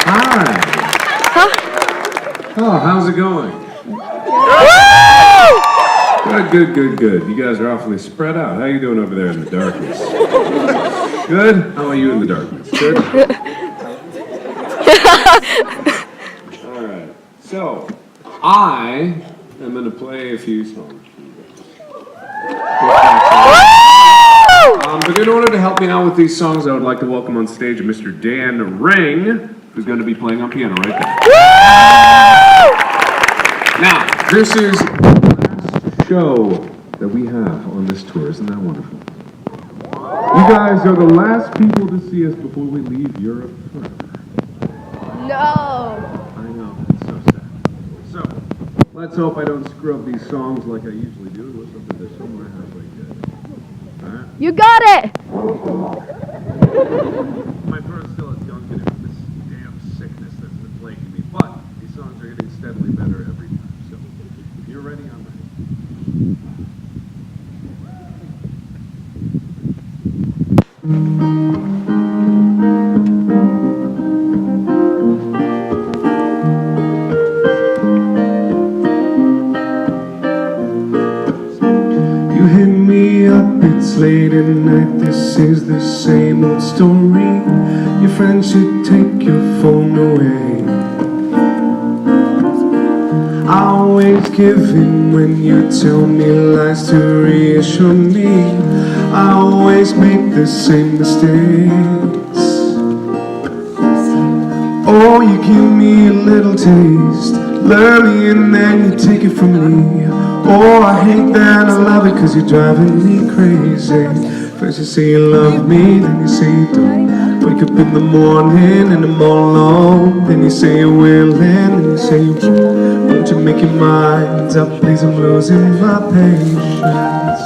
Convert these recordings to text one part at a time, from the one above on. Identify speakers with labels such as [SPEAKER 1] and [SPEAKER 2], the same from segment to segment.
[SPEAKER 1] Hi. Oh, how's it going? Good. You guys are awfully spread out. How you doing over there in the darkness? Good? How are you in the darkness? Good? All right. So, I am going to play a few songs. But in order to help me out with these songs, I would like to welcome on stage Mr. Dan Ring, who's going to be playing on piano right there. Now, this is the last show that we have on this tour. Isn't that wonderful? You guys are the last people to see us before we leave Europe forever.
[SPEAKER 2] No.
[SPEAKER 1] I know, it's so sad. So, let's hope I don't screw up these songs like I usually do. Let's hope that they're somewhere halfway good. Alright?
[SPEAKER 2] You got it.
[SPEAKER 1] My throat still has gunk in it from this damn sickness that's been plaguing me, but these songs are getting steadily better every time. So, if you're ready, I'm ready. You hit me up, it's late at night, this is the same old story. Your friends should take your phone away. I always give in when you tell me lies to reassure me. I always make the same mistakes. Oh, you give me a little taste, lure me and then you take it from me. Oh, I hate that I love it cause you're driving me crazy. First you say you love me, then you say you don't. Wake up in the morning and I'm all alone. Then you say you will, then you say you won't. Won't you make your mind up, please, I'm losing my patience.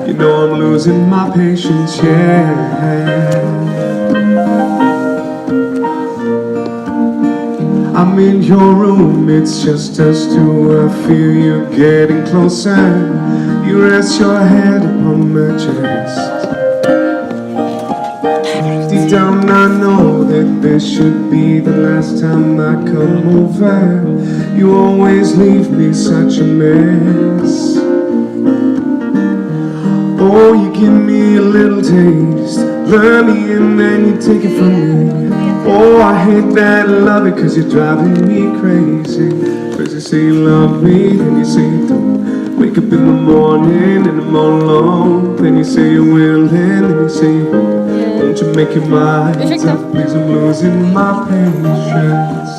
[SPEAKER 1] You know I'm losing my patience, yeah. I'm in your room, it's just us two. I feel you getting closer. You rest your head upon my chest. Deep down I know that this should be the last time I come over. You always leave me such a mess. Oh, you give me a little taste, lure me and then you take it from me. Oh, I hate that I love it cause you're driving me crazy. First you say you love me, then you say you don't. Wake up in the morning and I'm all alone. Then you say you will, then you say you won't. Won't you make your mind up, please, I'm losing my patience.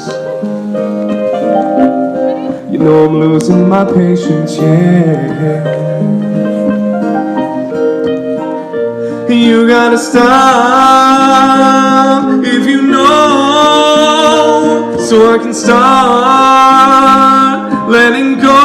[SPEAKER 1] You know I'm losing my patience, yeah. You gotta stop if you know, so I can start letting go.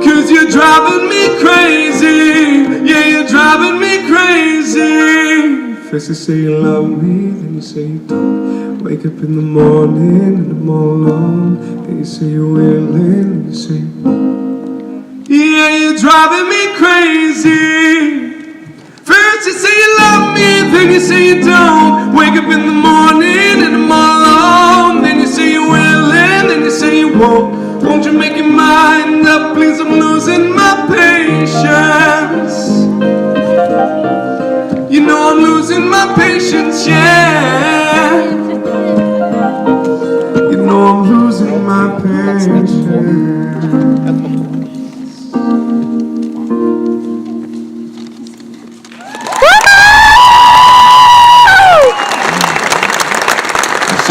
[SPEAKER 1] Cause you're driving me crazy, yeah, you're driving me crazy. First you say you love me, then you say you don't. Wake up in the morning and I'm all alone. Then you say you will, then you say you won't. Yeah, you're driving me crazy. First you say you love me, then you say you don't. Wake up in the morning and I'm all alone. Then you say you will and then you say you won't. Won't you make your mind up, please, I'm losing my patience. You know I'm losing my patience, yeah. You know I'm losing my patience.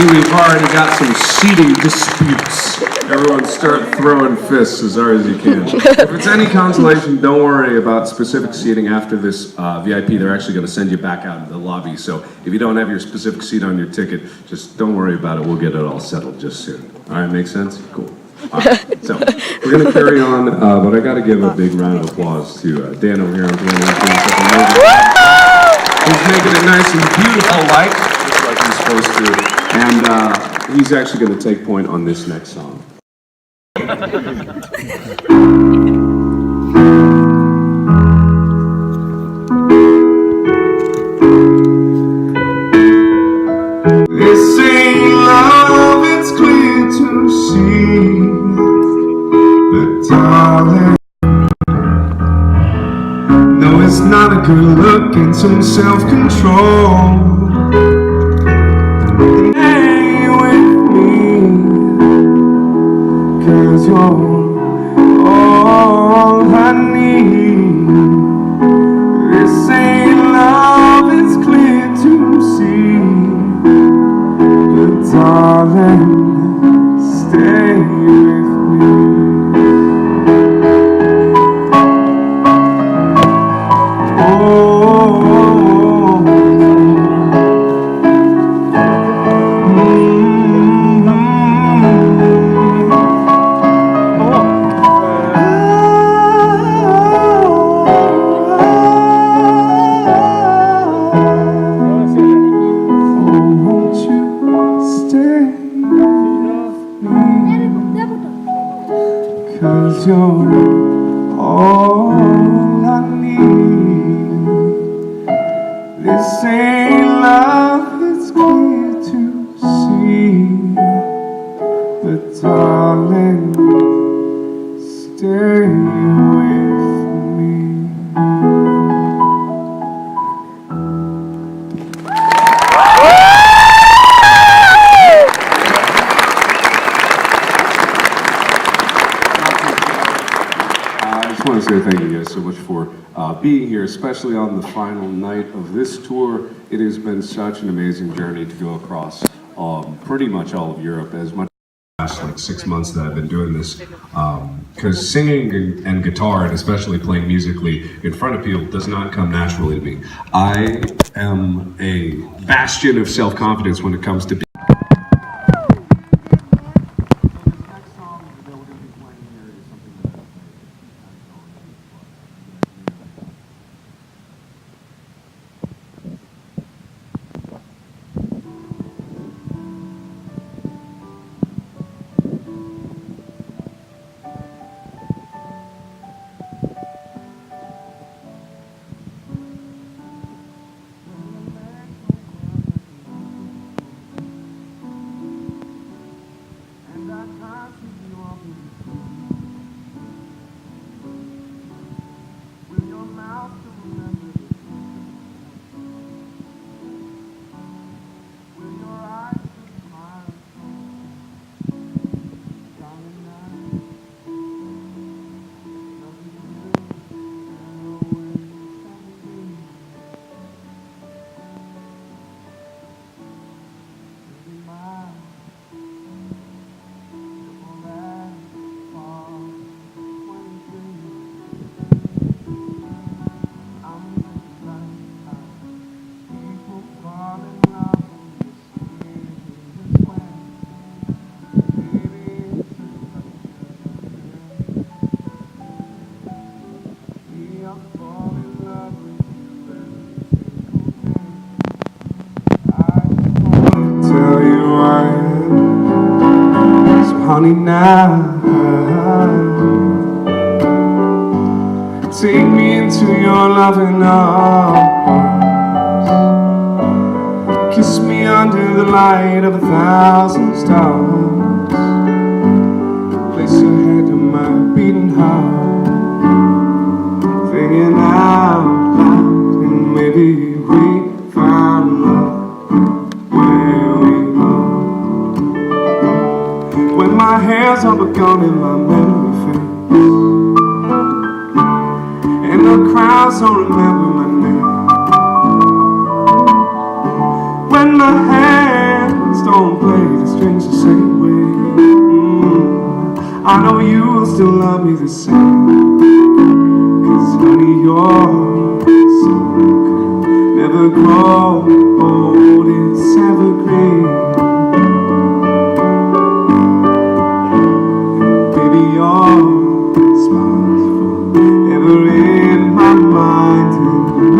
[SPEAKER 1] We've already got some seating disputes. Everyone start throwing fists as hard as you can. If it's any consolation, don't worry about specific seating after this VIP. They're actually going to send you back out into the lobby. So if you don't have your specific seat on your ticket, just don't worry about it. We'll get it all settled just soon. All right, make sense? Cool. All right, so we're going to carry on, but I got to give a big round of applause to Dan over here on piano. He's making it nice and beautiful, like he's supposed to. And he's actually going to take point on this next song. it's not a good look and some self-control. Stay with me, 'cause you're all I need. This ain't love, it's clear to see. But darling, stay with me. Cause you're all I need. This ain't love, it's clear to see. But darling, stay with me. I just want to say thank you guys so much for being here, especially on the final night of this tour. It has been such an amazing journey to go across pretty much all of Europe. As much last like 6 months that I've been doing this, because singing and guitar, and especially playing musically in front of people, does not come naturally to me. I am a bastion of self-confidence when it comes to honey, now take me into your loving arms. Kiss me under the light of 1,000 stars. Place your head on my beating heart, thinking out loud, and maybe we found love where we are. When my hair's all but gone and my memory fades, and the crowds don't remember my name. When my hands don't play the strings the same way, I know you will still love me the same. 'Cause honey, you're so good, never grow old, it's evergreen.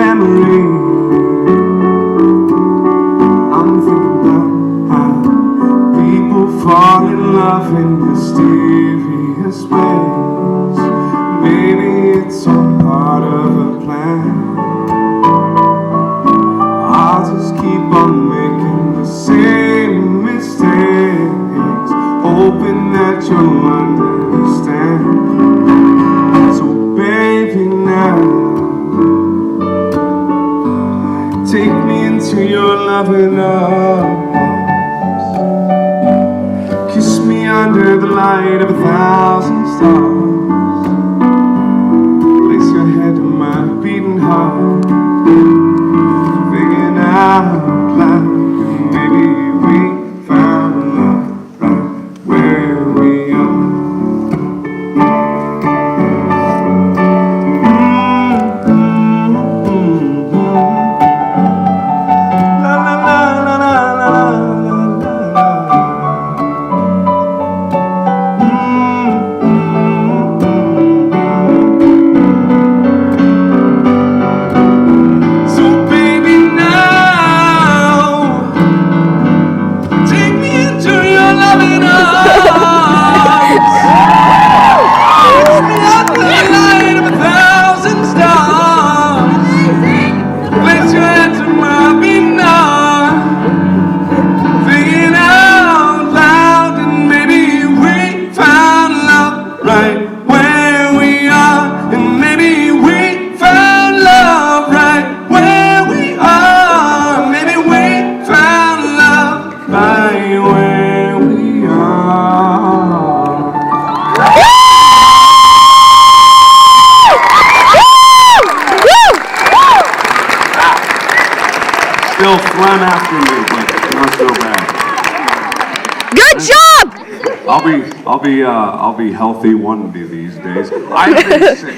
[SPEAKER 1] Memory. I'm thinking about how people fall in love in mysterious ways. Maybe it's all part of a plan. I'll just keep on making the same mistakes, hoping that you'll understand. So baby, now Take me into your loving arms. Kiss me under the light of 1,000 stars. Place your head on my beating heart. Thinking out loud, maybe we found love right where we are. Still phlegm after me, but not so bad.
[SPEAKER 2] Good job!
[SPEAKER 1] I'll be healthy one of these days. I've been sick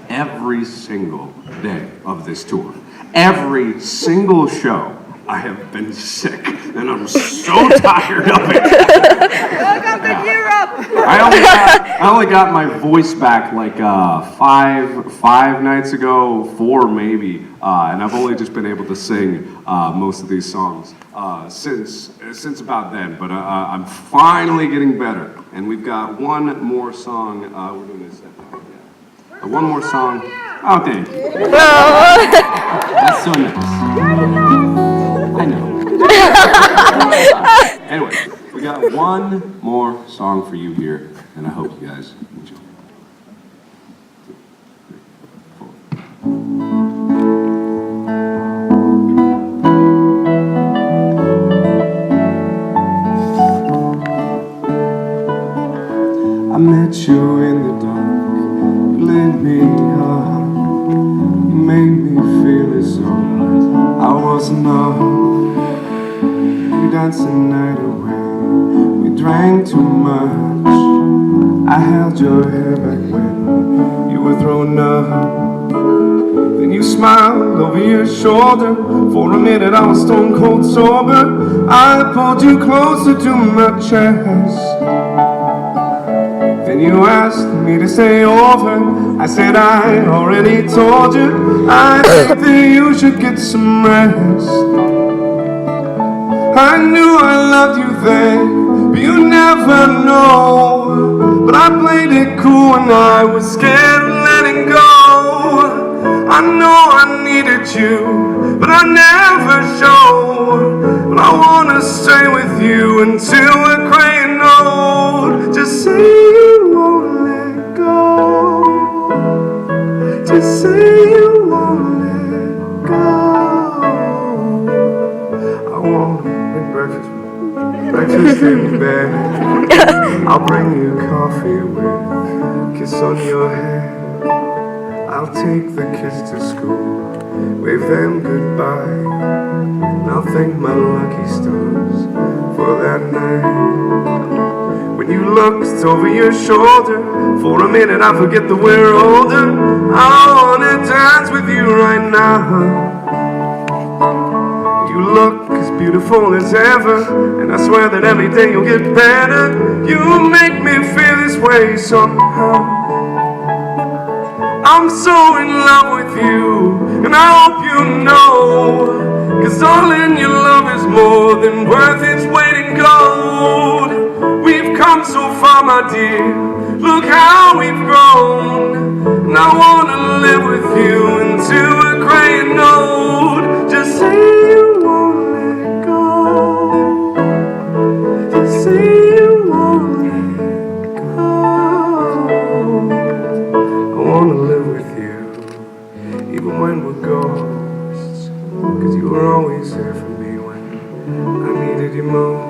[SPEAKER 1] every single day of this tour. Every single show, I have been sick, and I'm so tired of it.
[SPEAKER 2] Welcome to Europe!
[SPEAKER 1] I only got my voice back like five nights ago, 4 maybe, and I've only just been able to sing most of these songs since about then. But I'm finally getting better, and we've got one more song. We're doing this. One more song. Oh, thank you. That's so nice. I know. Anyway, we got one more song for you here, and I hope you guys enjoy. 2, 3, 4. I met you in the dark. Lit me up, you made me feel as though I wasn't off. We danced the night away, we drank too much. I held your hair back when you were thrown up. Then you smiled over your shoulder. For a minute I was stone cold sober. I pulled you closer to my chest. Then you asked me to stay over. I said I already told you. I think that you should get some rest. I knew I loved you then, but you never know. But I played it cool and I was scared of letting go. I know I needed you, but I never showed. But I wanna stay with you until we're graying old. Just say you won't let go. Just say you won't let go. I wanna bring breakfast in bed. I'll bring you coffee with a kiss on your head. I'll take the kids to school, wave them goodbye, and I'll thank my lucky stars for that night. When you looked over your shoulder, for a minute I forget that we're older. I wanna dance with you right now. You look as beautiful as ever, and I swear that every day you'll get better. You make me feel this way somehow. I'm so in love with you, and I hope you know. 'Cause darling, your love is more than worth its weight in gold. We've come so far, my dear, look how we've grown. And I wanna live with you until we're gray and old. Just say you won't let go. Just say you won't let go. I wanna live with you, even when we're ghosts. 'cause you were always there for me when I needed you most.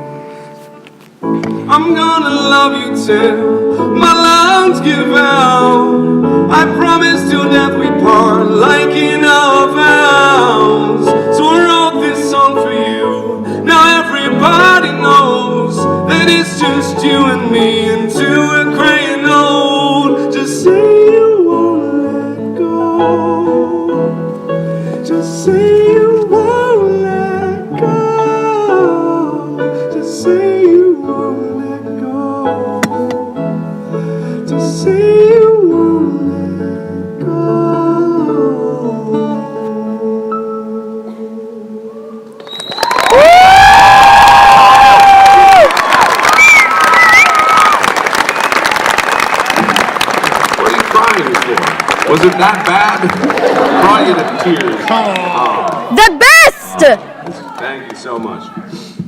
[SPEAKER 1] I'm gonna love you till my lungs give out. I promise till death we part like in our vows. So I wrote this song for you. Now everybody knows that it's just you and me until we're graying old. Just say you won't let go. Just say you won't let go. Just say you won't let go. Just say you won't let go. What are you crying for? Was it that bad? Brought you to tears.
[SPEAKER 2] The best!
[SPEAKER 1] Thank you so much.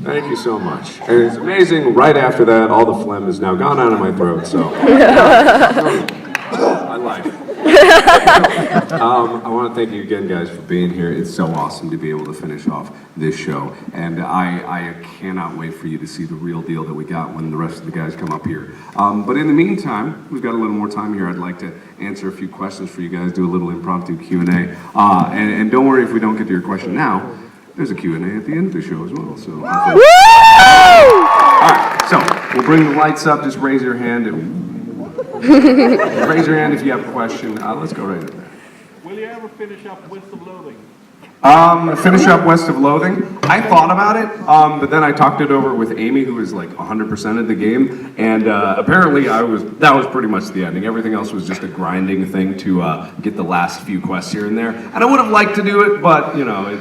[SPEAKER 1] Thank you so much. And it's amazing, right after that, all the phlegm is now gone out of my throat, so. I like it. I want to thank you again, guys, for being here. It's so awesome to be able to finish off this show. And I cannot wait for you to see the real deal that we got when the rest of the guys come up here. But in the meantime, we've got a little more time here. I'd like to answer a few questions for you guys, do a little impromptu Q&A. And don't worry if we don't get to your question now. There's a Q&A at the end of the show as well. So, all right, so we'll bring the lights up. Just raise your hand. Raise your hand if you have a question. Let's go right in there.
[SPEAKER 3] Will you ever finish up West of Loathing?
[SPEAKER 1] Finish up West of Loathing. I thought about it, but then I talked it over with Amy, who is like 100% of the game, and apparently that was pretty much the ending. Everything else was just a grinding thing to get the last few quests here and there. And I would have liked to do it, but you know, I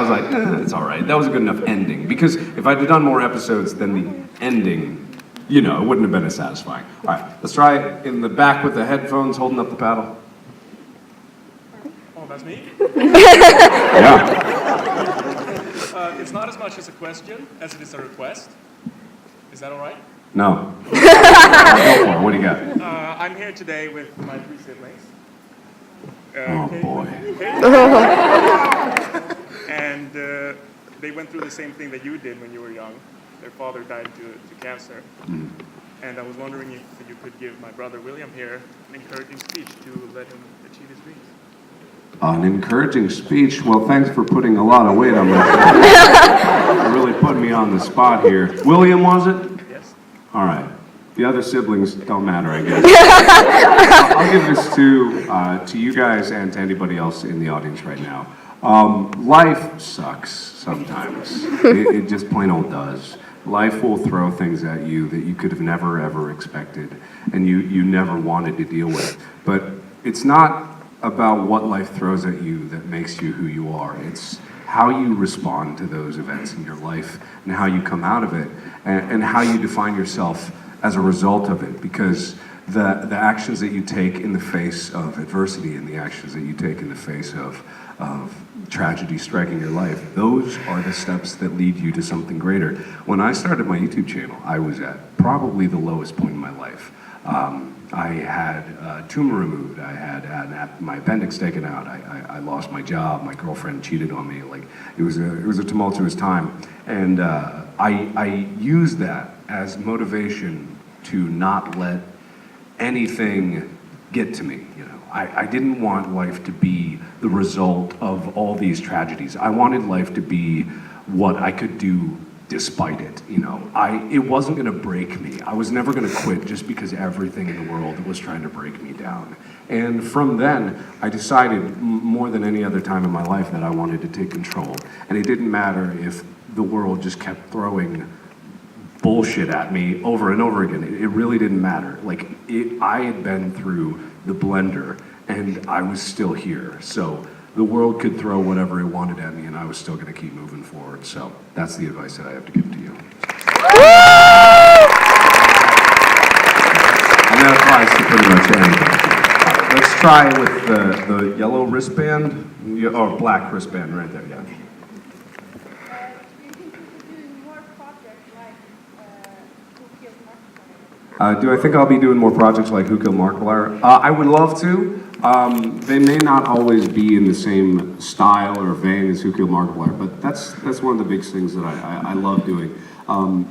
[SPEAKER 1] was like, it's all right. That was a good enough ending, because if I'd have done more episodes, then the ending, you know, it wouldn't have been as satisfying. All right, let's try it in the back with the headphones, holding up the paddle.
[SPEAKER 3] Oh, that's me?
[SPEAKER 1] Yeah.
[SPEAKER 3] It's not as much as a question as it is a request. Is that all right?
[SPEAKER 1] No. Go for it. What do you got?
[SPEAKER 3] I'm here today with my 3 siblings.
[SPEAKER 1] Oh, boy.
[SPEAKER 3] And they went through the same thing that you did when you were young. Their father died to cancer. And I was wondering if you could give my brother William here an encouraging speech to let him achieve his dreams.
[SPEAKER 1] An encouraging speech? Well, thanks for putting a lot of weight on my shoulders. You're really putting me on the spot here. William, was it?
[SPEAKER 3] Yes.
[SPEAKER 1] All right. The other siblings don't matter, I guess. I'll give this to you guys and to anybody else in the audience right now. Life sucks sometimes. It just plain old does. Life will throw things at you that you could have never, ever expected, and you never wanted to deal with. But it's not about what life throws at you that makes you who you are. It's how you respond to those events in your life and how you come out of it and how you define yourself as a result of it, because the actions that you take in the face of adversity and the actions that you take in the face of tragedy striking your life, those are the steps that lead you to something greater. When I started my YouTube channel, I was at probably the lowest point in my life. I had a tumor removed. I had my appendix taken out. I lost my job. My girlfriend cheated on me. Like it was a tumultuous time, and I used that as motivation to not let anything get to me. You know, I didn't want life to be the result of all these tragedies. I wanted life to be what I could do despite it. You know, it wasn't going to break me. I was never going to quit just because everything in the world was trying to break me down. And from then, I decided more than any other time in my life that I wanted to take control. And it didn't matter if the world just kept throwing bullshit at me over and over again. It really didn't matter. Like, I had been through the blender, and I was still here. So the world could throw whatever it wanted at me, and I was still going to keep moving forward. So that's the advice that I have to give to you. And that applies to pretty much anything. Let's try with the yellow wristband, or black wristband right there, yeah. Do I think I'll be doing more projects like Who Killed Markiplier? I would love to, They may not always be in the same style or vein as Who Killed Markiplier, but that's one of the big things that I love doing.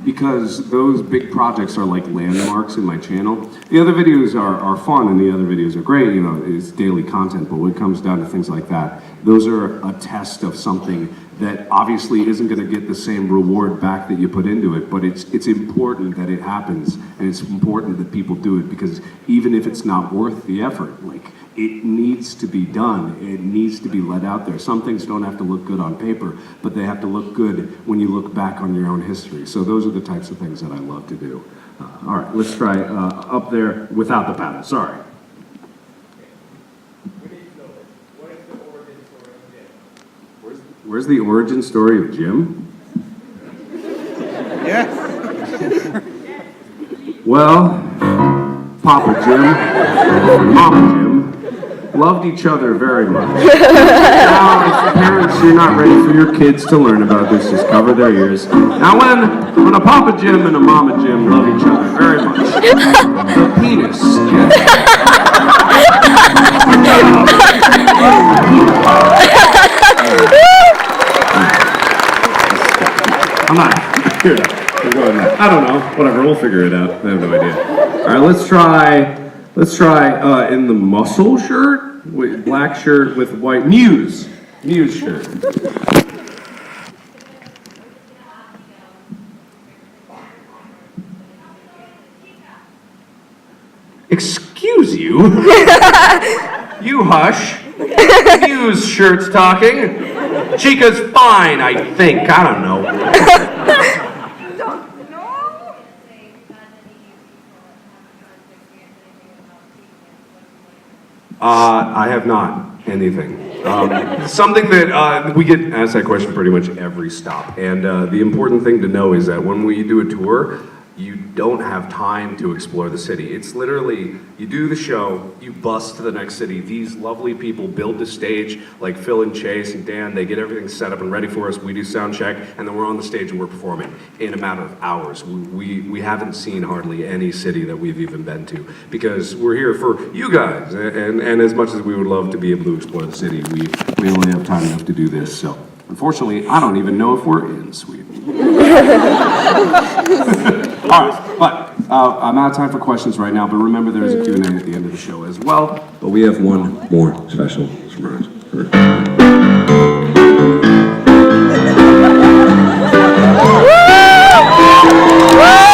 [SPEAKER 1] Because those big projects are like landmarks in my channel. The other videos are fun and the other videos are great, you know, it's daily content, but when it comes down to things like that, those are a test of something that obviously isn't going to get the same reward back that you put into it, but it's important that it happens, and it's important that people do it, because even if it's not worth the effort, like, it needs to be done. It needs to be let out there. Some things don't have to look good on paper, but they have to look good when you look back on your own history. So those are the types of things that I love to do. All right, let's try up there without the paddle. Sorry. Where's the origin story of Jim?
[SPEAKER 3] Yes.
[SPEAKER 1] Well, Papa Jim, Mama Jim, loved each other very much. Now, if parents, you're not ready for your kids to learn about this, just cover their ears. Now, when a Papa Jim and a Mama Jim love each other very much, the penis gets... I'm not here. We're going there. I don't know. Whatever. We'll figure it out. I have no idea. All right. Let's try in the muscle shirt, with black shirt with white Muse shirt. Excuse you? You hush. Muse shirt's talking. Chica's fine, I think. I don't know. I have not anything. Something that we get asked that question pretty much every stop. And the important thing to know is that when we do a tour, you don't have time to explore the city. It's literally, you do the show, you bus to the next city. These lovely people build the stage, like Phil and Chase and Dan, they get everything set up and ready for us. We do sound check, and then we're on the stage and we're performing in a matter of hours. We haven't seen hardly any city that we've even been to, because we're here for you guys. And as much as we would love to be able to explore the city, we only have time enough to do this. So unfortunately, I don't even know if we're in Sweden. All right, but I'm out of time for questions right now, but remember there's a Q&A at the end of the show as well. But we have one more special surprise.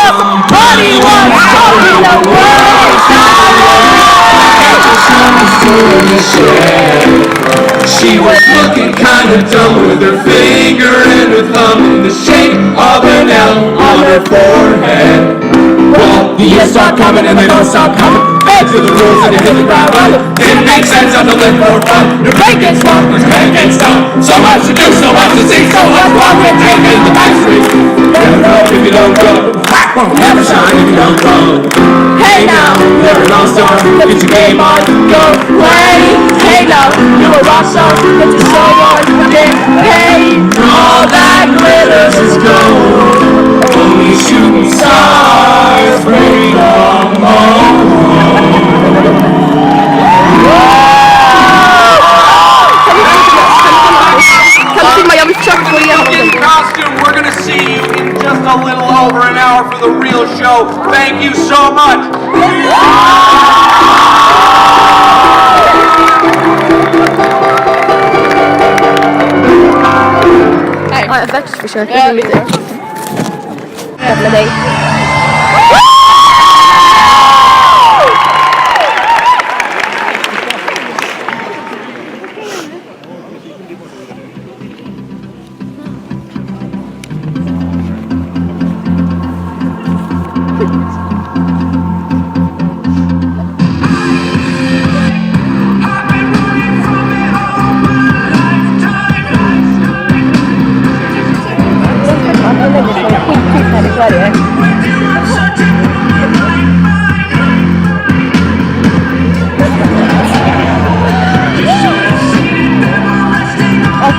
[SPEAKER 2] Somebody once told me the
[SPEAKER 1] She was looking kinda dumb with her finger and her thumb in the shape of an L on her forehead. Well, the years start coming and they don't stop coming. Back to the rules and you hit the ground running. Didn't make sense on the live for fun. Your brain gets smart, your head gets dumb. So much to do, so much to see, so much fun with taking the back street. Never know if you don't go. Won't never shine if you don't go.
[SPEAKER 2] Hey now,
[SPEAKER 1] You're an all-star, get your game on, go
[SPEAKER 2] play. Hey now, you're a rock star, get your show on, get paid.
[SPEAKER 1] all that glitters is gold. Only shooting stars bring them
[SPEAKER 2] Come see my other truck for you.
[SPEAKER 1] in costume. We're gonna see you in just a little over an hour for the real show. Thank you so much.
[SPEAKER 2] Ja, effects försöker. Ja, lite. Jävla dig.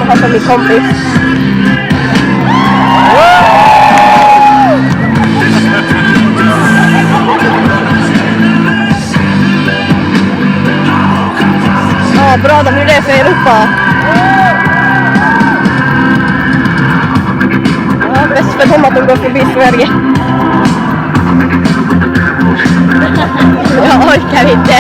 [SPEAKER 2] Här som min kompis. dem hur det är för Europa. Ja, bäst för dem att de går förbi Sverige. Jag orkar inte.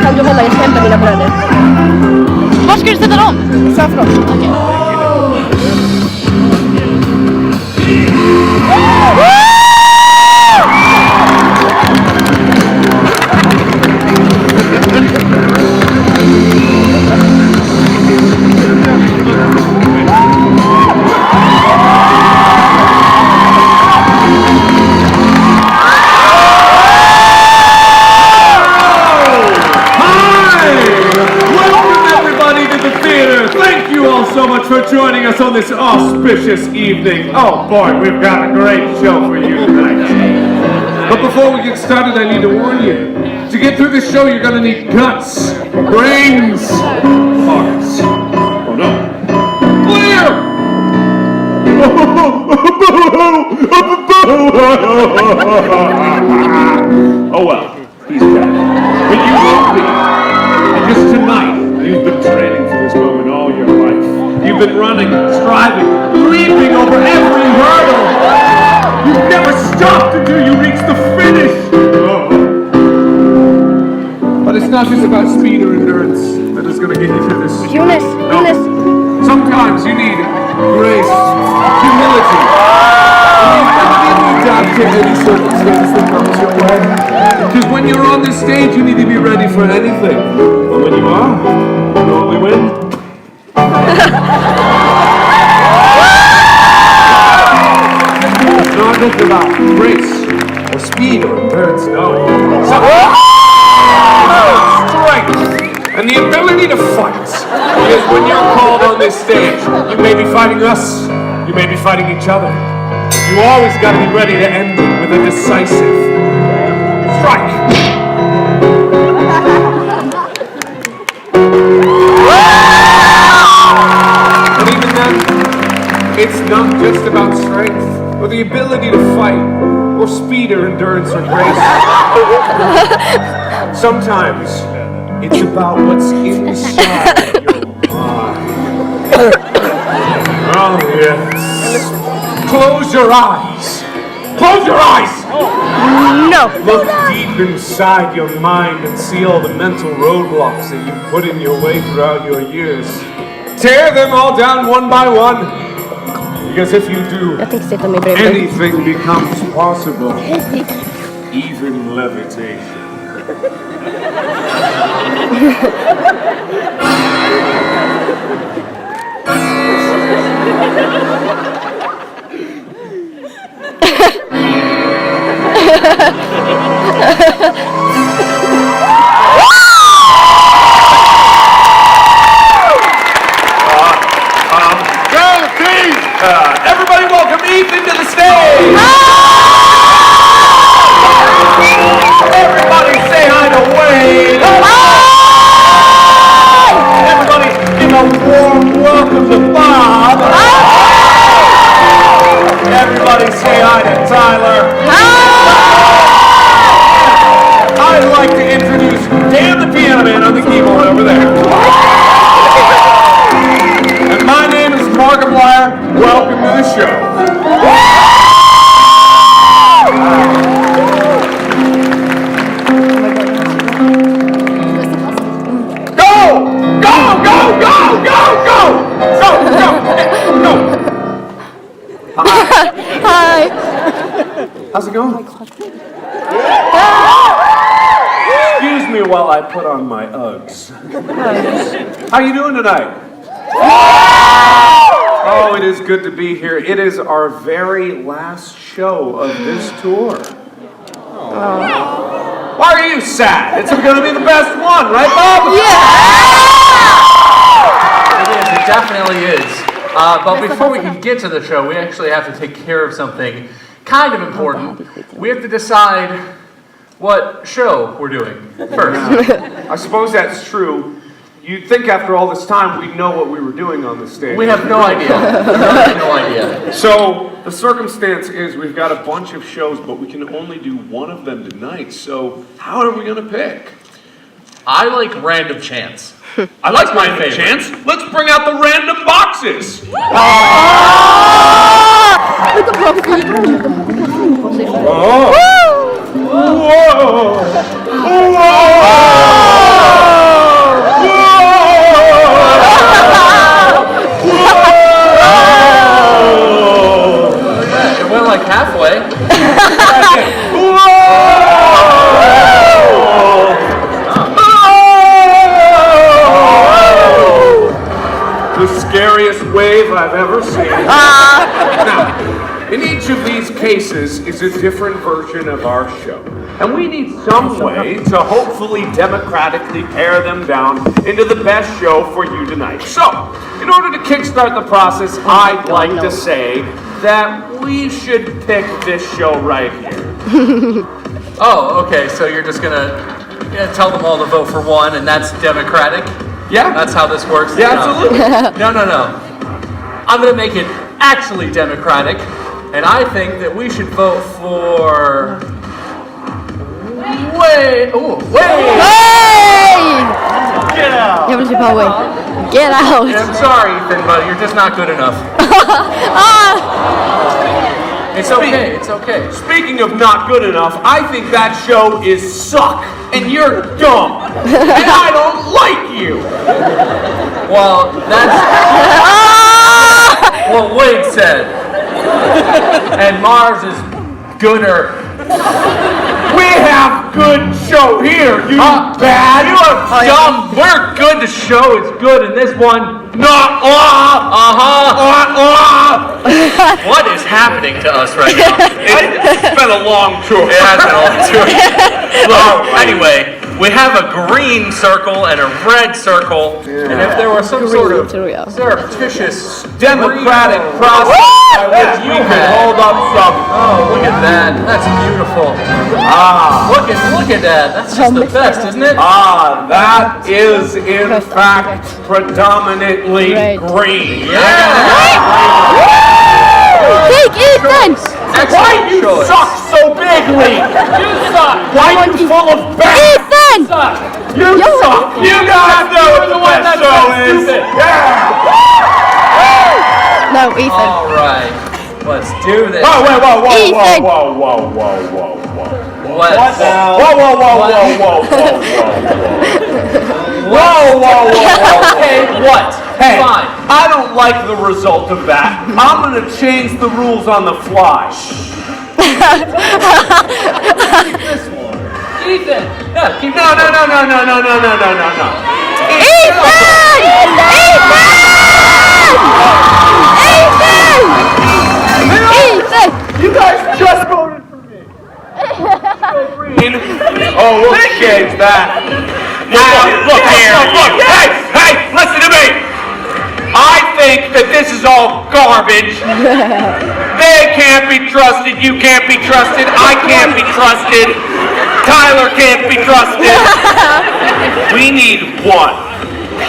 [SPEAKER 2] Kan du hålla i stämmen mina bröder?
[SPEAKER 4] Var ska du sätta dem?
[SPEAKER 2] Framför dem.
[SPEAKER 4] Okej.
[SPEAKER 1] So much for joining us on this auspicious evening. Oh boy, we've got a great show for you tonight. But before we get started, I need to warn you. To get through this show, you're gonna need guts, brains, hearts. Oh no. Clear! Oh well, he's dead. But you won't be. And just tonight, you've been training for this moment all your life. You've been running, striving, leaping over every hurdle. You've never stopped until you reach the finish. Oh. But it's not just about speed or endurance that is going to get you through this.
[SPEAKER 2] Jonas.
[SPEAKER 1] Sometimes you need grace, humility, and the ability to adapt to any circumstance that comes your way. Because when you're on this stage, you need to be ready for anything. And when you are, you only win. It's not just about grace or speed or endurance, no. Strength and the ability to fight. Because when you're called on this stage, you may be fighting us, you may be fighting each other. You always got to be ready to end it with a decisive strike. But even then, it's not just about strength or the ability to fight or speed or endurance or grace. Sometimes it's about what's inside your mind. Oh yes. Close your eyes. Close your eyes!
[SPEAKER 2] No.
[SPEAKER 1] Look deep inside your mind and see all the mental roadblocks that you put in your way throughout your years. Tear them all down one by one. Because if you do,
[SPEAKER 2] Jag tänkte sitta med bredvid.
[SPEAKER 1] anything becomes possible. Even levitation. Everybody welcome Ethan to the stage! Everybody say hi to Wade! Everybody give a warm welcome to Bob! Everybody say hi to Tyler! I'd like to introduce Dan the piano man on the keyboard over there. And my name is Markiplier. Welcome to the show. Go! Go! Go! Go! Go! Go! Go! Go! Go!
[SPEAKER 2] Hi.
[SPEAKER 1] How's it going? Excuse me while I put on my Uggs. How you doing tonight? Oh, it is good to be here. It is our very last show of this tour. Oh. Why are you sad? It's going to be the best one, right, Bob?
[SPEAKER 5] It is. It definitely is. But before we can get to the show, we actually have to take care of something kind of important. We have to decide what show we're doing first.
[SPEAKER 1] I suppose that's true. You'd think after all this time we'd know what we were doing on the stage.
[SPEAKER 5] We have no idea. No idea.
[SPEAKER 1] So, the circumstance is we've got a bunch of shows, but we can only do one of them tonight. So, how are we going to pick?
[SPEAKER 5] I like random chance.
[SPEAKER 1] I like my favorite. Chance. Let's bring out the random boxes.
[SPEAKER 5] It went like halfway.
[SPEAKER 1] The scariest wave I've ever seen. Now, in each of these cases is a different version of our show. And we need some way to hopefully democratically pare them down into the best show for you tonight. So, in order to kickstart the process, I'd like to say that we should pick this show right here.
[SPEAKER 5] Oh, okay, so you're just gonna tell them all to vote for one, and that's democratic?
[SPEAKER 1] Yeah?
[SPEAKER 5] That's how this works?
[SPEAKER 1] Yeah, absolutely.
[SPEAKER 5] No. I'm gonna make it actually democratic, and I think that we should vote for... Wait! Get out!
[SPEAKER 2] Get out!
[SPEAKER 5] I'm sorry, Ethan, but you're just not good enough. It's okay, it's okay.
[SPEAKER 1] Speaking of not good enough, I think that show is suck, and you're dumb, and I don't like you.
[SPEAKER 5] Well, that's what Wade said. And Mars is gooder.
[SPEAKER 1] We have good show here, you bad.
[SPEAKER 5] You are dumb. We're good. The show is good, and this one, not. What is happening to us right now?
[SPEAKER 1] It's been a long tour.
[SPEAKER 5] It has been a long tour. Look, anyway, we have a green circle and a red circle, and if there was some sort of surreptitious
[SPEAKER 1] Democratic process by which you can hold up some.
[SPEAKER 5] Oh, look at that. That's beautiful. Look at that. That's just the best, isn't it?
[SPEAKER 1] That is in fact predominantly green.
[SPEAKER 2] Take Ethan!
[SPEAKER 1] Why you suck so bigly? You suck. Why you full of bad?
[SPEAKER 2] Ethan!
[SPEAKER 1] You suck. You guys know the one that show is.
[SPEAKER 2] No, Ethan.
[SPEAKER 5] All right. Let's do this.
[SPEAKER 1] Whoa.
[SPEAKER 2] Ethan!
[SPEAKER 5] Okay, what?
[SPEAKER 1] Hey,
[SPEAKER 5] Fine.
[SPEAKER 1] I don't like the result of that. I'm gonna change the rules on the fly.
[SPEAKER 5] Ethan! Yeah, keep
[SPEAKER 1] No.
[SPEAKER 2] Ethan! Ethan!
[SPEAKER 1] You guys just voted for me. Oh, we'll change that. Look here. Hey, listen to me. I think that this is all garbage. They can't be trusted. You can't be trusted. I can't be trusted. Tyler can't be trusted. We need one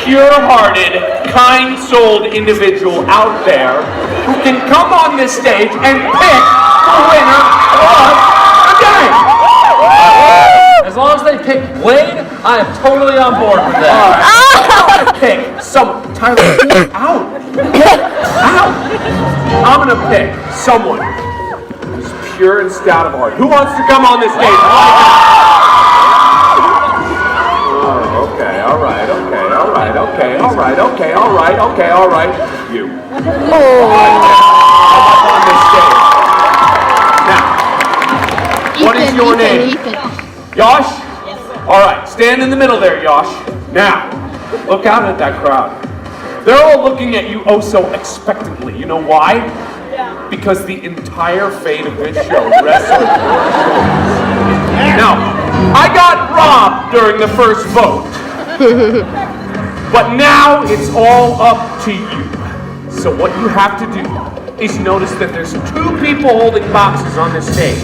[SPEAKER 1] pure-hearted, kind-souled individual out there who can come on this stage and pick the winner of the game.
[SPEAKER 5] As long as they pick Wade, I am totally on board with that.
[SPEAKER 1] I'm gonna pick some Tyler. Out. I'm gonna pick someone who's pure and stout of heart. Who wants to come on this stage? Okay. All right. You. Up on this stage. Now, what is your name? Yosh? All right, stand in the middle there, Yosh. Now, look out at that crowd. They're all looking at you oh so expectantly. You know why? Because the entire fate of this show rests on your shoulders. Now, I got robbed during the first vote. But now it's all up to you. So what you have to do is notice that there's two people holding boxes on this stage.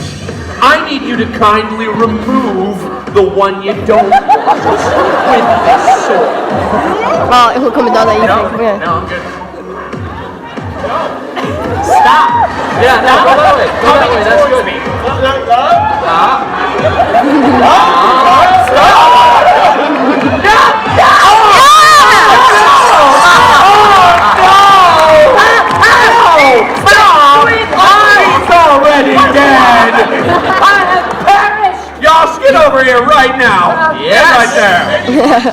[SPEAKER 5] I need you to kindly remove the one you don't want with this sword.
[SPEAKER 2] Ja, hon kommer döda Ethan.
[SPEAKER 5] No,
[SPEAKER 2] Kom igen.
[SPEAKER 5] no, I'm good. Stop! Yeah, no, go that way. Go that way, that's good. Already dead! Y'all get over here right now! Yes! Right there!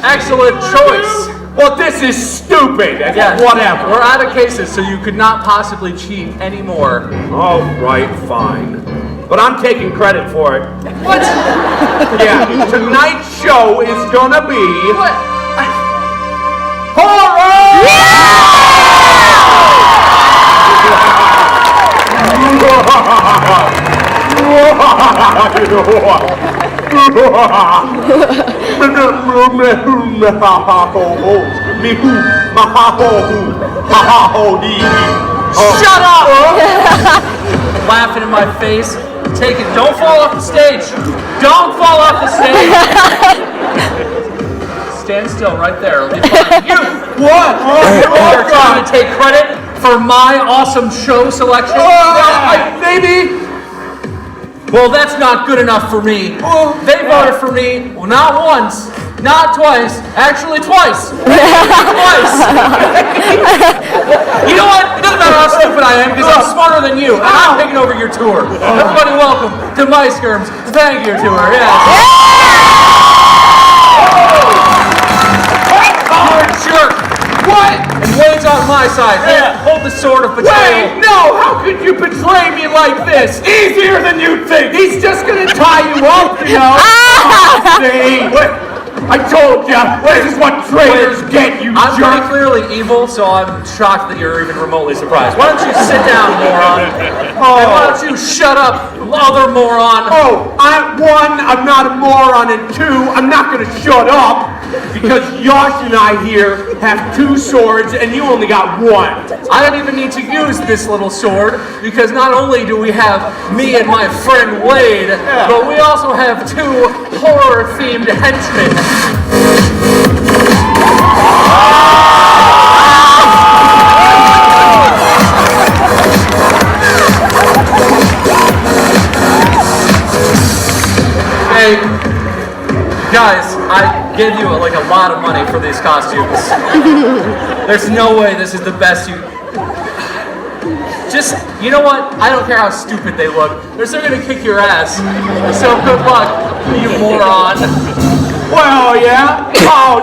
[SPEAKER 5] Excellent choice! Well, this is stupid!
[SPEAKER 6] Yes.
[SPEAKER 5] Whatever. We're out of cases, so you could not possibly cheat anymore.
[SPEAKER 6] All right, fine. But I'm taking credit for it.
[SPEAKER 5] What?
[SPEAKER 6] Yeah, tonight's show is gonna be
[SPEAKER 5] What? Shut up! Laughing in my face. Take it. Don't fall off the stage. Don't fall off the stage. Stand still right there. It'll be fine. You!
[SPEAKER 6] What?
[SPEAKER 5] You're trying to take credit for my awesome show selection?
[SPEAKER 6] Maybe.
[SPEAKER 5] Well, that's not good enough for me. They voted for me, well, not once, not twice, actually twice. Twice. You know what? It doesn't matter how stupid I am because I'm smarter than you, and I'm taking over your tour. Everybody welcome to my skirms. Thank you tour, yeah. You're a jerk. What? And Wade's on my side. Hold the sword of betrayal.
[SPEAKER 6] Wait, no! How could you betray me like this? Easier than you think! He's just gonna tie you up, you know! See? I told you! This is what traitors get, you
[SPEAKER 5] I'm pretty
[SPEAKER 6] jerk!
[SPEAKER 5] clearly evil, so I'm shocked that you're even remotely surprised. Why don't you sit down, moron? And why don't you shut up, other moron?
[SPEAKER 6] One, I'm not a moron, and two, I'm not gonna shut up! Because Yosh and I here have two swords, and you only got one.
[SPEAKER 5] I don't even need to use this little sword, because not only do we have me and my friend Wade, but we also have two horror-themed henchmen. Hey, guys, I gave you like a lot of money for these costumes. There's no way this is the best you... Just, you know what? I don't care how stupid they look. They're still gonna kick your ass. So good luck, you moron.
[SPEAKER 6] Well, yeah.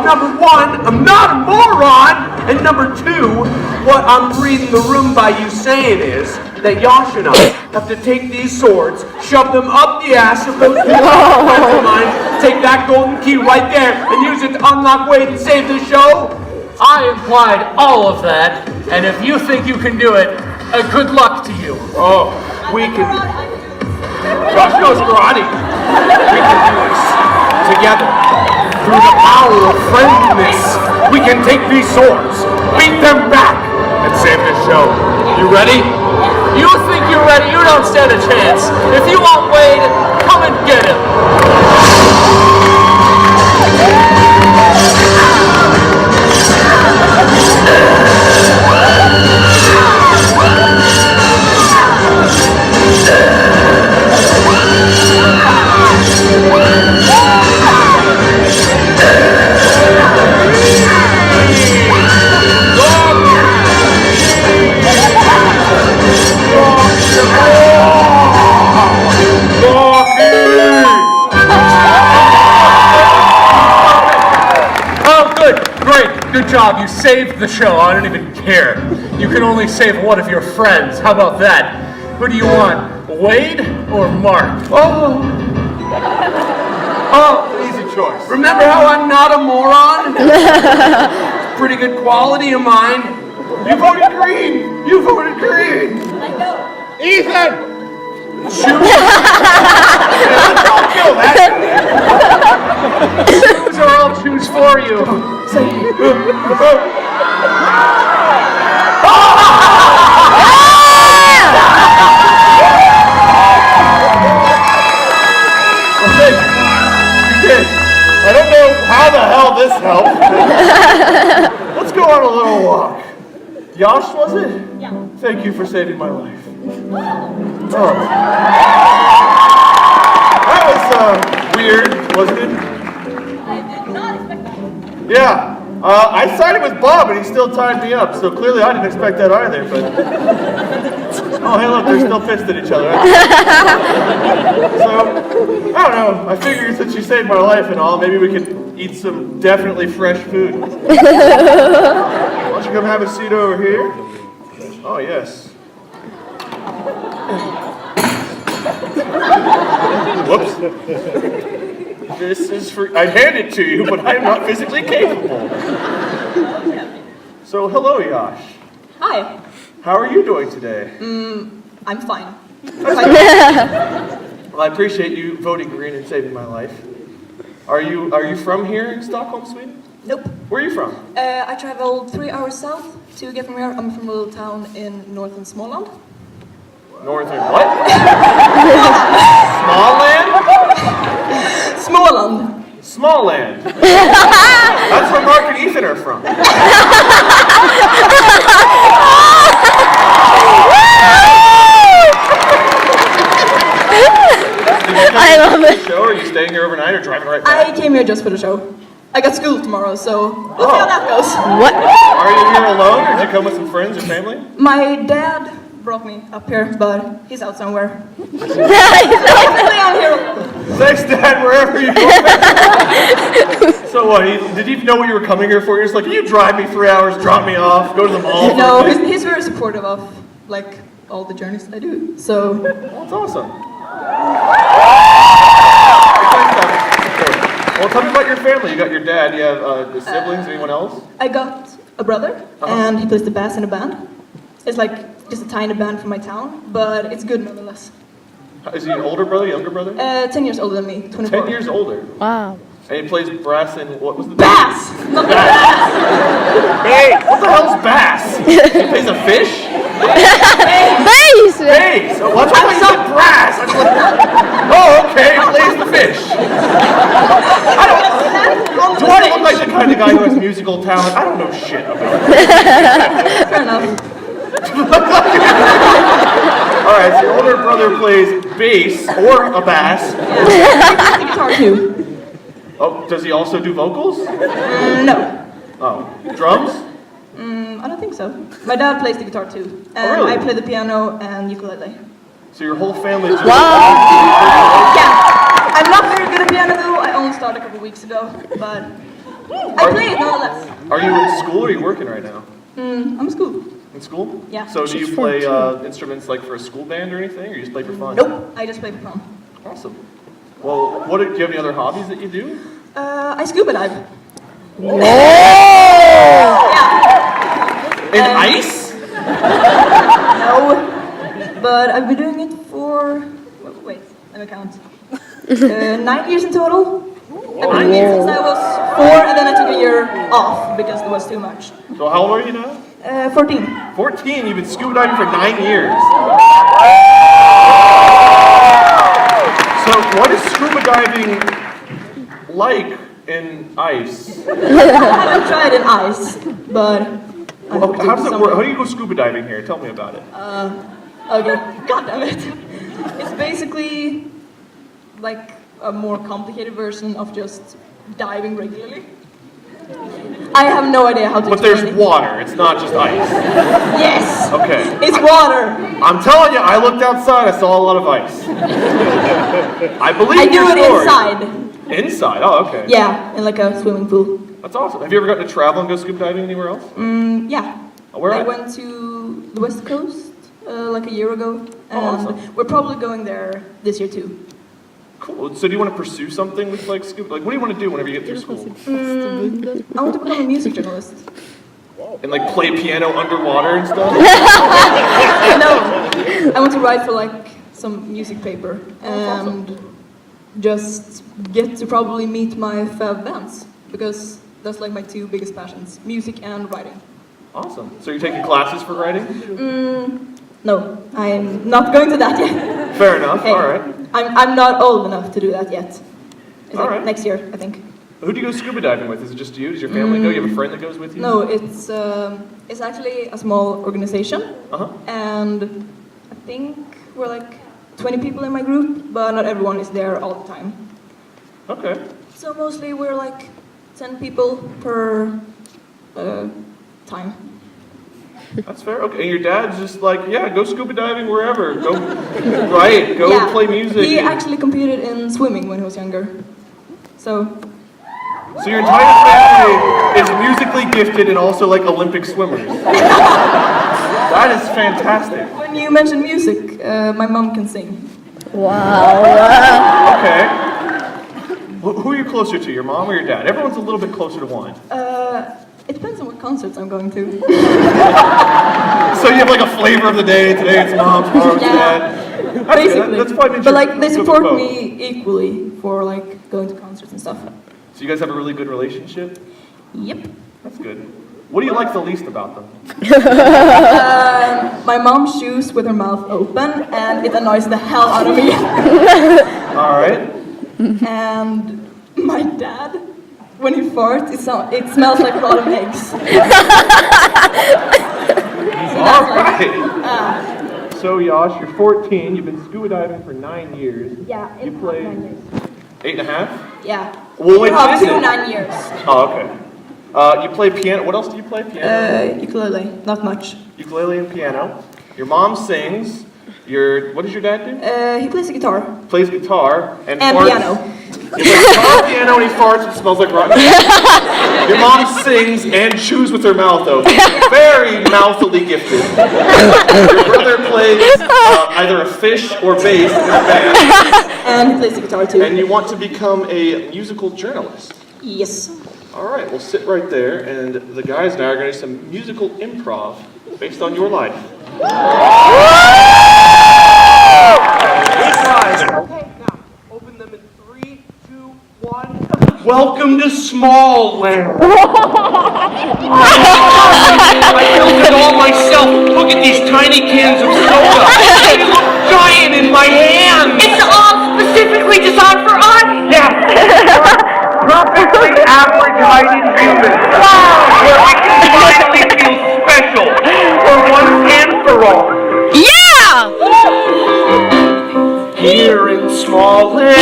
[SPEAKER 6] Number one, I'm not a moron. And number two, what I'm reading the room by you saying is that Yosh and I have to take these swords, shove them up the ass of those friends of mine, take that golden key right there, and use it to unlock Wade and save the show.
[SPEAKER 5] I implied all of that, and if you think you can do it, good luck to you.
[SPEAKER 6] We can... Yosh knows karate. We can do this together. Through the power of friendliness, we can take these swords, beat them back, and save the show. You ready?
[SPEAKER 5] You think you're ready? You don't stand a chance. If you want Wade, come and get him. Good job, you saved the show. I don't even care. You can only save one of your friends. How about that? Who do you want, Wade or Mark?
[SPEAKER 6] Easy choice. Remember how I'm not a moron? It's pretty good quality of mine. You voted green. You voted green. I know. Ethan! Shoot! Don't kill that.
[SPEAKER 5] Choose or I'll choose for you.
[SPEAKER 7] this helps. Let's go on a little walk. Yash, was it?
[SPEAKER 2] Yeah.
[SPEAKER 7] Thank you for saving my life. Oh. That was weird, wasn't it?
[SPEAKER 2] I did not expect that.
[SPEAKER 7] Yeah. I sided with Bob and he still tied me up, so clearly I didn't expect that either, but... Oh, hey look, they're still pissed at each other. So, I don't know, I figured since you saved my life and all, maybe we could eat some definitely fresh food. Why don't you come have a seat over here? Oh, yes. Whoops. This is for, I'd hand it to you, but I'm not physically capable. So, hello, Yash.
[SPEAKER 2] Hi.
[SPEAKER 7] How are you doing today?
[SPEAKER 2] I'm fine.
[SPEAKER 7] Well, I appreciate you voting green and saving my life. Are you from here in Stockholm, Sweden?
[SPEAKER 2] Nope.
[SPEAKER 7] Where are you from?
[SPEAKER 2] I traveled 3 hours south to get from here. I'm from a little town in northern Småland.
[SPEAKER 7] Northern what? Smallland?
[SPEAKER 2] Småland.
[SPEAKER 7] Smallland. That's where Mark and Ethan are from.
[SPEAKER 4] I love it.
[SPEAKER 7] Show? Are you staying here overnight or driving right back?
[SPEAKER 2] I came here just for the show. I got school tomorrow, so we'll see how that goes.
[SPEAKER 4] What?
[SPEAKER 7] Are you here alone, or did you come with some friends or family?
[SPEAKER 2] My dad brought me up here, but he's out somewhere.
[SPEAKER 4] Nice.
[SPEAKER 2] Definitely out here.
[SPEAKER 7] Thanks, Dad, wherever you go. So what, did he know what you were coming here for? He was like, can you drive me 3 hours, drop me off, go to the mall?
[SPEAKER 2] No, he's very supportive of, like, all the journeys I do, so...
[SPEAKER 7] That's awesome. Well, tell me about your family. You got your dad, you have siblings, anyone else?
[SPEAKER 2] I got a brother, and he plays the bass in a band. It's like just a tiny band from my town, but it's good nonetheless.
[SPEAKER 7] Is he an older brother, younger brother?
[SPEAKER 2] 10 years older than me, 24.
[SPEAKER 7] 10 years older.
[SPEAKER 4] Wow.
[SPEAKER 7] And he plays brass in, what was the
[SPEAKER 2] Bass! Not bass!
[SPEAKER 7] Bass! What the hell's bass? He plays a fish?
[SPEAKER 4] Bass!
[SPEAKER 7] Bass! Oh, I thought you said brass! I was like, oh, okay, he plays the fish. Do I look like the kind of guy who has musical talent? I don't know shit about it.
[SPEAKER 2] Fair enough.
[SPEAKER 7] Alright, so your older brother plays bass, or a bass.
[SPEAKER 2] Yeah. He plays the guitar too.
[SPEAKER 7] Oh, does he also do vocals?
[SPEAKER 2] No.
[SPEAKER 7] Oh, drums?
[SPEAKER 2] I don't think so. My dad plays the guitar too. And
[SPEAKER 7] really?
[SPEAKER 2] I play the piano and ukulele.
[SPEAKER 7] So your whole family's just...
[SPEAKER 2] Yeah. I'm not very good at piano though. I only started a couple weeks ago, but I play it nonetheless.
[SPEAKER 7] Are you in school or are you working right now?
[SPEAKER 2] I'm in school.
[SPEAKER 7] In school?
[SPEAKER 2] Yeah.
[SPEAKER 7] So do you play instruments like for a school band or anything, or you just play for fun?
[SPEAKER 2] Nope. I just play for fun.
[SPEAKER 7] Awesome. Well, do you have any other hobbies that you do?
[SPEAKER 2] I scuba dive.
[SPEAKER 4] Whoa!
[SPEAKER 2] Yeah.
[SPEAKER 7] In ice?
[SPEAKER 2] No. But I've been doing it for, wait, let me count. 9 years in total. I've been doing it since I was 4, and then I took a year off because it was too much.
[SPEAKER 7] So how old are you now?
[SPEAKER 2] 14.
[SPEAKER 7] 14? You've been scuba diving for 9 years. So what is scuba diving like in ice?
[SPEAKER 2] I haven't tried in ice, but...
[SPEAKER 7] Well, how does it work? How do you go scuba diving here? Tell me about it.
[SPEAKER 2] Okay, god damn it. It's basically like a more complicated version of just diving regularly. I have no idea how to
[SPEAKER 7] But there's
[SPEAKER 2] explain it.
[SPEAKER 7] water, it's not just ice.
[SPEAKER 2] Yes!
[SPEAKER 7] Okay.
[SPEAKER 2] It's water!
[SPEAKER 7] I'm telling you, I looked outside, I saw a lot of ice. I believe
[SPEAKER 2] I do
[SPEAKER 7] your
[SPEAKER 2] it
[SPEAKER 7] story.
[SPEAKER 2] inside.
[SPEAKER 7] Inside? Oh, okay.
[SPEAKER 2] Yeah, in like a swimming pool.
[SPEAKER 7] That's awesome. Have you ever gotten to travel and go scuba diving anywhere else?
[SPEAKER 2] Yeah.
[SPEAKER 7] Where
[SPEAKER 2] I
[SPEAKER 7] at?
[SPEAKER 2] went to the West Coast like a year ago, and
[SPEAKER 7] awesome.
[SPEAKER 2] we're probably going there this year too.
[SPEAKER 7] Cool. So do you want to pursue something with like scuba? Like, what do you want to do whenever you get through school?
[SPEAKER 2] I want to become a music journalist.
[SPEAKER 7] And like play piano underwater and stuff?
[SPEAKER 2] No, I want to write for like some music paper and just get to probably meet my fave bands because that's like my two biggest passions, music and writing.
[SPEAKER 7] Awesome. So you're taking classes for writing?
[SPEAKER 2] No, I'm not going to that yet.
[SPEAKER 7] Fair enough.
[SPEAKER 2] Hey,
[SPEAKER 7] All right.
[SPEAKER 2] I'm not old enough to do that yet. It's
[SPEAKER 7] All
[SPEAKER 2] like
[SPEAKER 7] right.
[SPEAKER 2] next year, I think.
[SPEAKER 7] Who do you go scuba diving with? Is it just you? Does your family go? You have a friend that goes with you?
[SPEAKER 2] No, it's actually a small organization, and I think we're like 20 people in my group, but not everyone is there all the time.
[SPEAKER 7] Okay.
[SPEAKER 2] So mostly we're like 10 people per time.
[SPEAKER 7] That's fair. Okay. And your dad's just like, yeah, go scuba diving wherever. Go, right? Go play music.
[SPEAKER 2] He actually competed in swimming when he was younger. So
[SPEAKER 7] your entire family is musically gifted and also like Olympic swimmers. That is fantastic.
[SPEAKER 2] when you mention music, my mom can sing.
[SPEAKER 4] Wow.
[SPEAKER 7] Okay. Who are you closer to, your mom or your dad? Everyone's a little bit closer to one.
[SPEAKER 2] It depends on what concerts I'm going to.
[SPEAKER 7] So you have like a flavor of the day. Today it's mom, tomorrow it's dad.
[SPEAKER 2] Basically.
[SPEAKER 7] That's probably
[SPEAKER 2] but like they support me equally for like going to concerts and stuff.
[SPEAKER 7] So you guys have a really good relationship?
[SPEAKER 2] Yep.
[SPEAKER 7] That's good. What do you like the least about them?
[SPEAKER 2] My mom chews with her mouth open, and it annoys the hell out of me.
[SPEAKER 7] All right.
[SPEAKER 2] And my dad, when he farts, it smells like rotten eggs.
[SPEAKER 7] All right. So Yash, you're 14. You've been scuba diving for 9 years.
[SPEAKER 2] Yeah,
[SPEAKER 7] You played 8.5?
[SPEAKER 2] Yeah.
[SPEAKER 7] Well, wait,
[SPEAKER 2] Up
[SPEAKER 7] is
[SPEAKER 2] to
[SPEAKER 7] it?
[SPEAKER 2] 9 years.
[SPEAKER 7] Oh, okay. You play piano. What else do you play? Piano.
[SPEAKER 2] Ukulele, not much.
[SPEAKER 7] Ukulele and piano. Your mom sings. What does your dad do?
[SPEAKER 2] He plays the guitar
[SPEAKER 7] Plays guitar and
[SPEAKER 2] and
[SPEAKER 7] farts.
[SPEAKER 2] piano.
[SPEAKER 7] He plays guitar, piano, and he farts. It smells like rotten. Your mom sings and chews with her mouth open. Very mouthily gifted. Your brother plays either a fish or bass in a band.
[SPEAKER 2] And he plays the guitar too.
[SPEAKER 7] And you want to become a musical journalist.
[SPEAKER 2] Yes.
[SPEAKER 7] All right, we'll sit right there, and the guys and I are going to do some musical improv based on your life. Okay, now open them in 3, 2, 1. Welcome to Smallland.
[SPEAKER 6] I built it all myself. Look at these tiny cans of soda. They look giant in my hand.
[SPEAKER 8] It's all specifically designed for us.
[SPEAKER 6] Yeah. Perfectly average heighted humans. Where we can finally feel special. For once and for all.
[SPEAKER 4] Yeah!
[SPEAKER 6] Here in Smallland,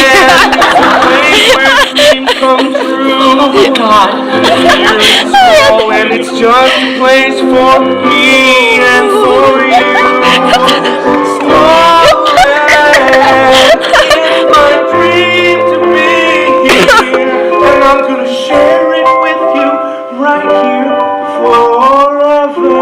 [SPEAKER 6] the place where dreams come true. Oh God. Here in Smallland, it's just a place for me and for you. Smallland, it's my dream to be here, and I'm gonna share it with you right here forever.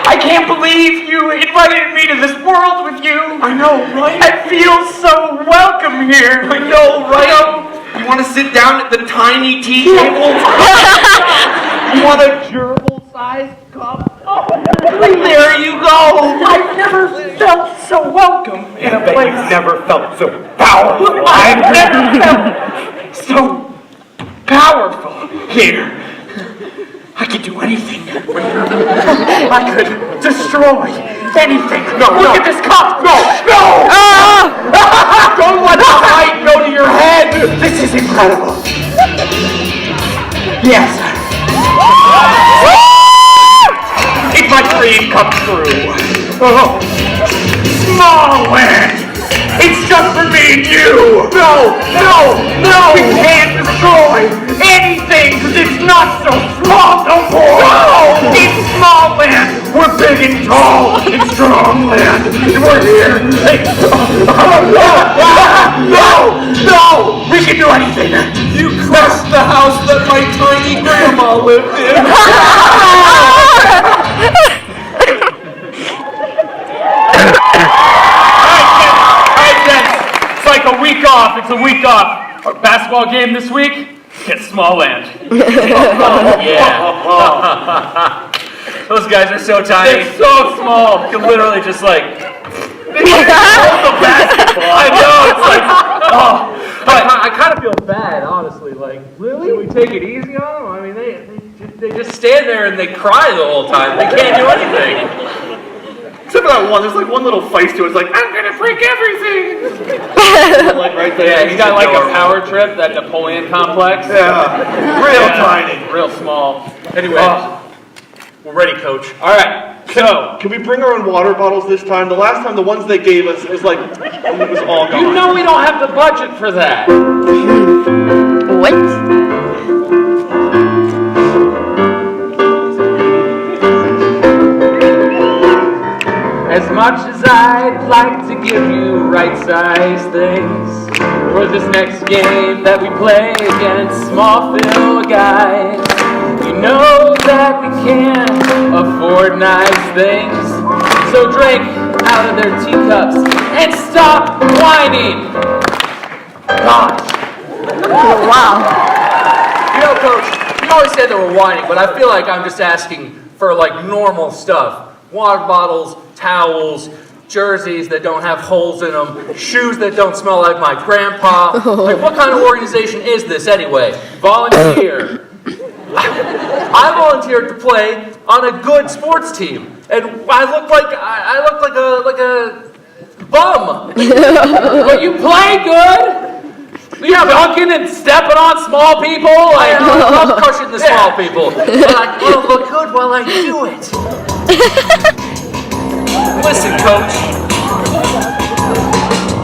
[SPEAKER 6] I can't believe you invited me to this world with you. I know, right? I feel so welcome here. I know, right? You want to sit down at the tiny tea table? You want a gerbil-sized cup? Oh, there you go. I've never felt so welcome in a place. I've never felt so powerful. I've never felt so powerful here. I could do anything. I could destroy anything. No, look at this cup. No. Don't let the light go to your head. This is incredible. Yes. It's my dream come true. Oh. Smallland. It's just for me and you. No. We can't destroy anything because it's not so small no more. No. It's Smallland. We're big and tall and strong land. And we're here. No. We can do anything. You crushed the house that my tiny grandma lived in. It's like a week off. It's a week off. Our basketball game this week? It's Smallland.
[SPEAKER 5] Yeah. Those guys are so tiny.
[SPEAKER 6] It's so small.
[SPEAKER 5] You can literally just like.
[SPEAKER 6] The basketball. I know. It's like,
[SPEAKER 5] I kind of feel bad, honestly. Like, really? Should we take it easy on them? I mean, they just stand there and they cry the whole time. They can't do anything.
[SPEAKER 7] Except for that one, there's like one little feist to it. It's like, I'm gonna break everything. Like right there.
[SPEAKER 5] Yeah, he's got like a power trip, that Napoleon complex.
[SPEAKER 7] Yeah, real tiny.
[SPEAKER 5] Real small. Anyway, we're ready, Coach.
[SPEAKER 7] All right. Can we bring our own water bottles this time? The last time, the ones they gave us, it was like, it was all gone.
[SPEAKER 5] You know we don't have the budget for that.
[SPEAKER 4] What?
[SPEAKER 5] As much as I'd like to give you right-sized things for this next game that we play against Smallville guys, you know that we can't afford nice things. So drink out of their teacups and stop whining. Gosh.
[SPEAKER 4] Wow.
[SPEAKER 5] You know, Coach, you always say that we're whining, but I feel like I'm just asking for like normal stuff. Water bottles, towels, jerseys that don't have holes in them, shoes that don't smell like my grandpa. Like, what kind of organization is this anyway? Volunteer. I volunteered to play on a good sports team, and I look like a bum. But you play good. You're dunking and stepping on small people. I love crushing the small people. But I want to look good while I do it. Listen, Coach.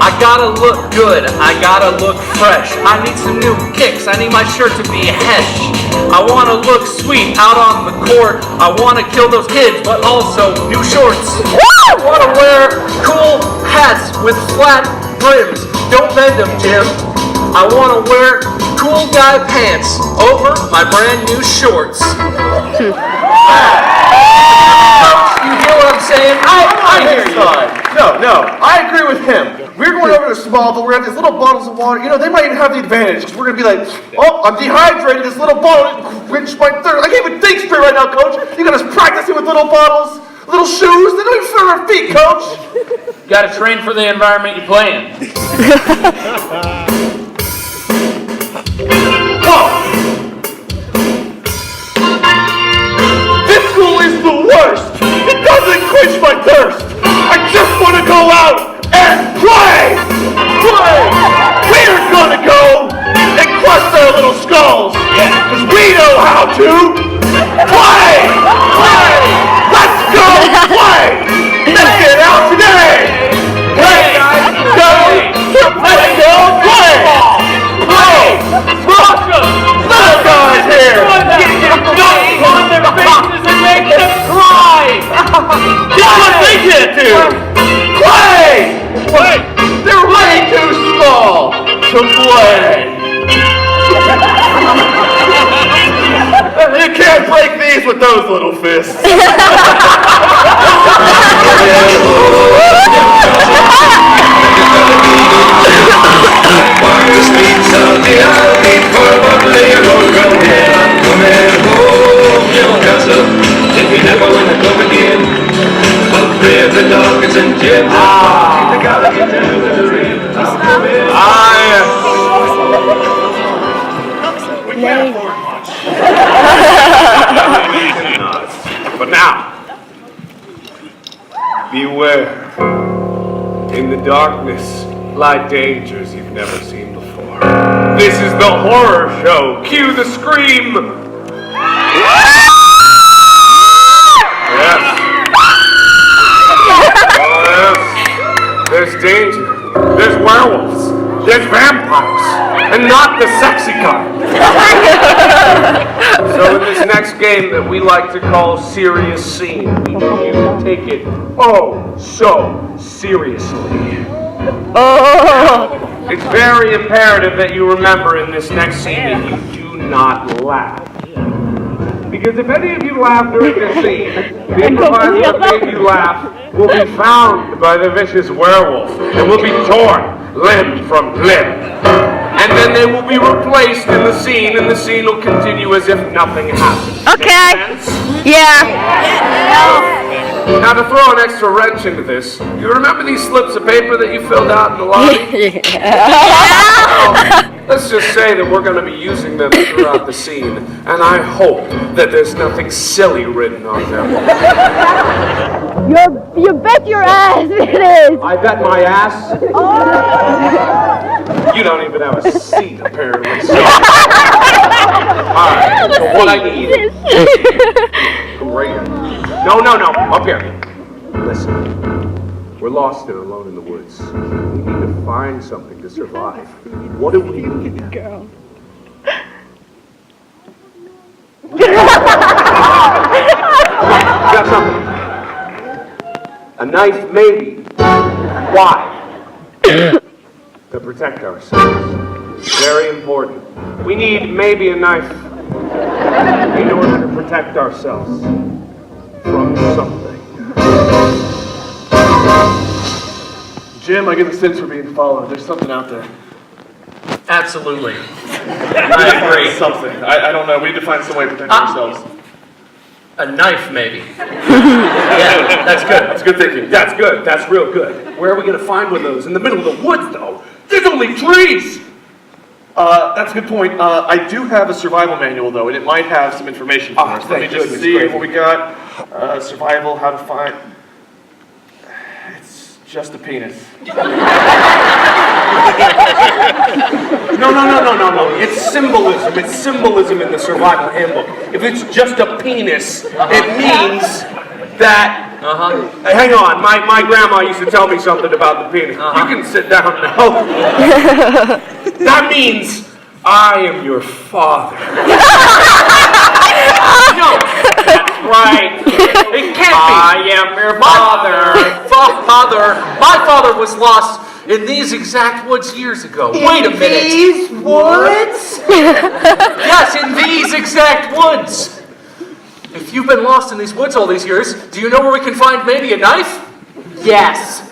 [SPEAKER 5] I gotta look good. I gotta look fresh. I need some new kicks. I need my shirt to be hesh. I wanna look sweet out on the court. I wanna kill those kids, but also new shorts. I wanna wear cool hats with flat brims. Don't bend them, Jim. I wanna wear cool guy pants over my brand new shorts. You hear what I'm saying? I hear you.
[SPEAKER 7] No, I agree with him. We're going over to Smallville, we're going to have these little bottles of water. You know, they might even have the advantage, because we're going to be like, oh, I'm dehydrated, this little bottle didn't quench my thirst. I can't even think straight right now, Coach. You got us practicing with little bottles, little shoes, they don't even fit on our feet, Coach.
[SPEAKER 5] You gotta train for the environment you play in.
[SPEAKER 7] Whoa! This school is the worst! It doesn't quench my thirst! I just want to go out and play! Play! We're gonna go and crush their little skulls! Because we know how to play! Play! Let's go play! Let's get out today! Play! Go! Let's go play! Play! Little guys here!
[SPEAKER 5] Don't on their faces and make them cry!
[SPEAKER 7] That's what they can't do! Play! Wait! They're way too small to play! You can't break these with those little fists!
[SPEAKER 1] Walk the streets of the alley for a bubbly road round here. I'm coming home, Newcastle. If we never win the club again, up there the Dawkins and Jim. The Gallagher and the Dream. I'm coming
[SPEAKER 7] We can't afford much. But now, beware. In the darkness lie dangers you've never seen before. This is the horror show. Cue the scream. Yes. Oh, yes. There's danger. There's werewolves. There's vampires. And not the sexy kind. So in this next game that we like to call Serious Scene, we need you to take it oh so seriously. It's very imperative that you remember in this next scene that you do not laugh. Because if any of you laugh during this scene, the improviser that made you laugh will be found by the vicious werewolf and will be torn limb from limb. And then they will be replaced in the scene, and the scene will continue as if nothing happened.
[SPEAKER 4] Okay.
[SPEAKER 7] Make sense?
[SPEAKER 4] Yeah.
[SPEAKER 7] Now to throw an extra wrench into this, you remember these slips of paper that you filled out in the lobby? Let's
[SPEAKER 6] let's just say that we're going to be using them throughout the scene, and I hope that there's nothing silly written on them.
[SPEAKER 4] You bet your ass it is.
[SPEAKER 6] I bet my ass. You don't even have a seat, apparently. So. All right. So what I need. Come right here. No. Up here. Listen. We're lost and alone in the woods. We need to find something to survive. What do we need? Girl. Got something. A knife, maybe. Why? To protect ourselves. Very important. We need maybe a knife in order to protect ourselves from something.
[SPEAKER 7] Jim, I get the sense we're being followed. There's something out there.
[SPEAKER 5] Absolutely. I agree.
[SPEAKER 7] Something. I don't know. We need to find some way to protect ourselves.
[SPEAKER 5] A knife, maybe. Yeah, that's good.
[SPEAKER 6] That's good thinking. That's good. That's real good. Where are we going to find one of those? In the middle of the woods, though. There's only trees!
[SPEAKER 7] That's a good point. I do have a survival manual, though, and it might have some information for us. Let me just see what we got. Survival, how to find... It's just a penis.
[SPEAKER 6] No. It's symbolism. It's symbolism in the survival handbook. If it's just a penis, it means that... Hang on, my grandma used to tell me something about the penis. You can sit down now. That means I am your father. No, that's right. It can't be. I am your father.
[SPEAKER 5] My father was lost in these exact woods years ago. Wait a minute.
[SPEAKER 6] These woods?
[SPEAKER 5] Yes, in these exact woods. If you've been lost in these woods all these years, do you know where we can find maybe a knife?
[SPEAKER 6] Yes.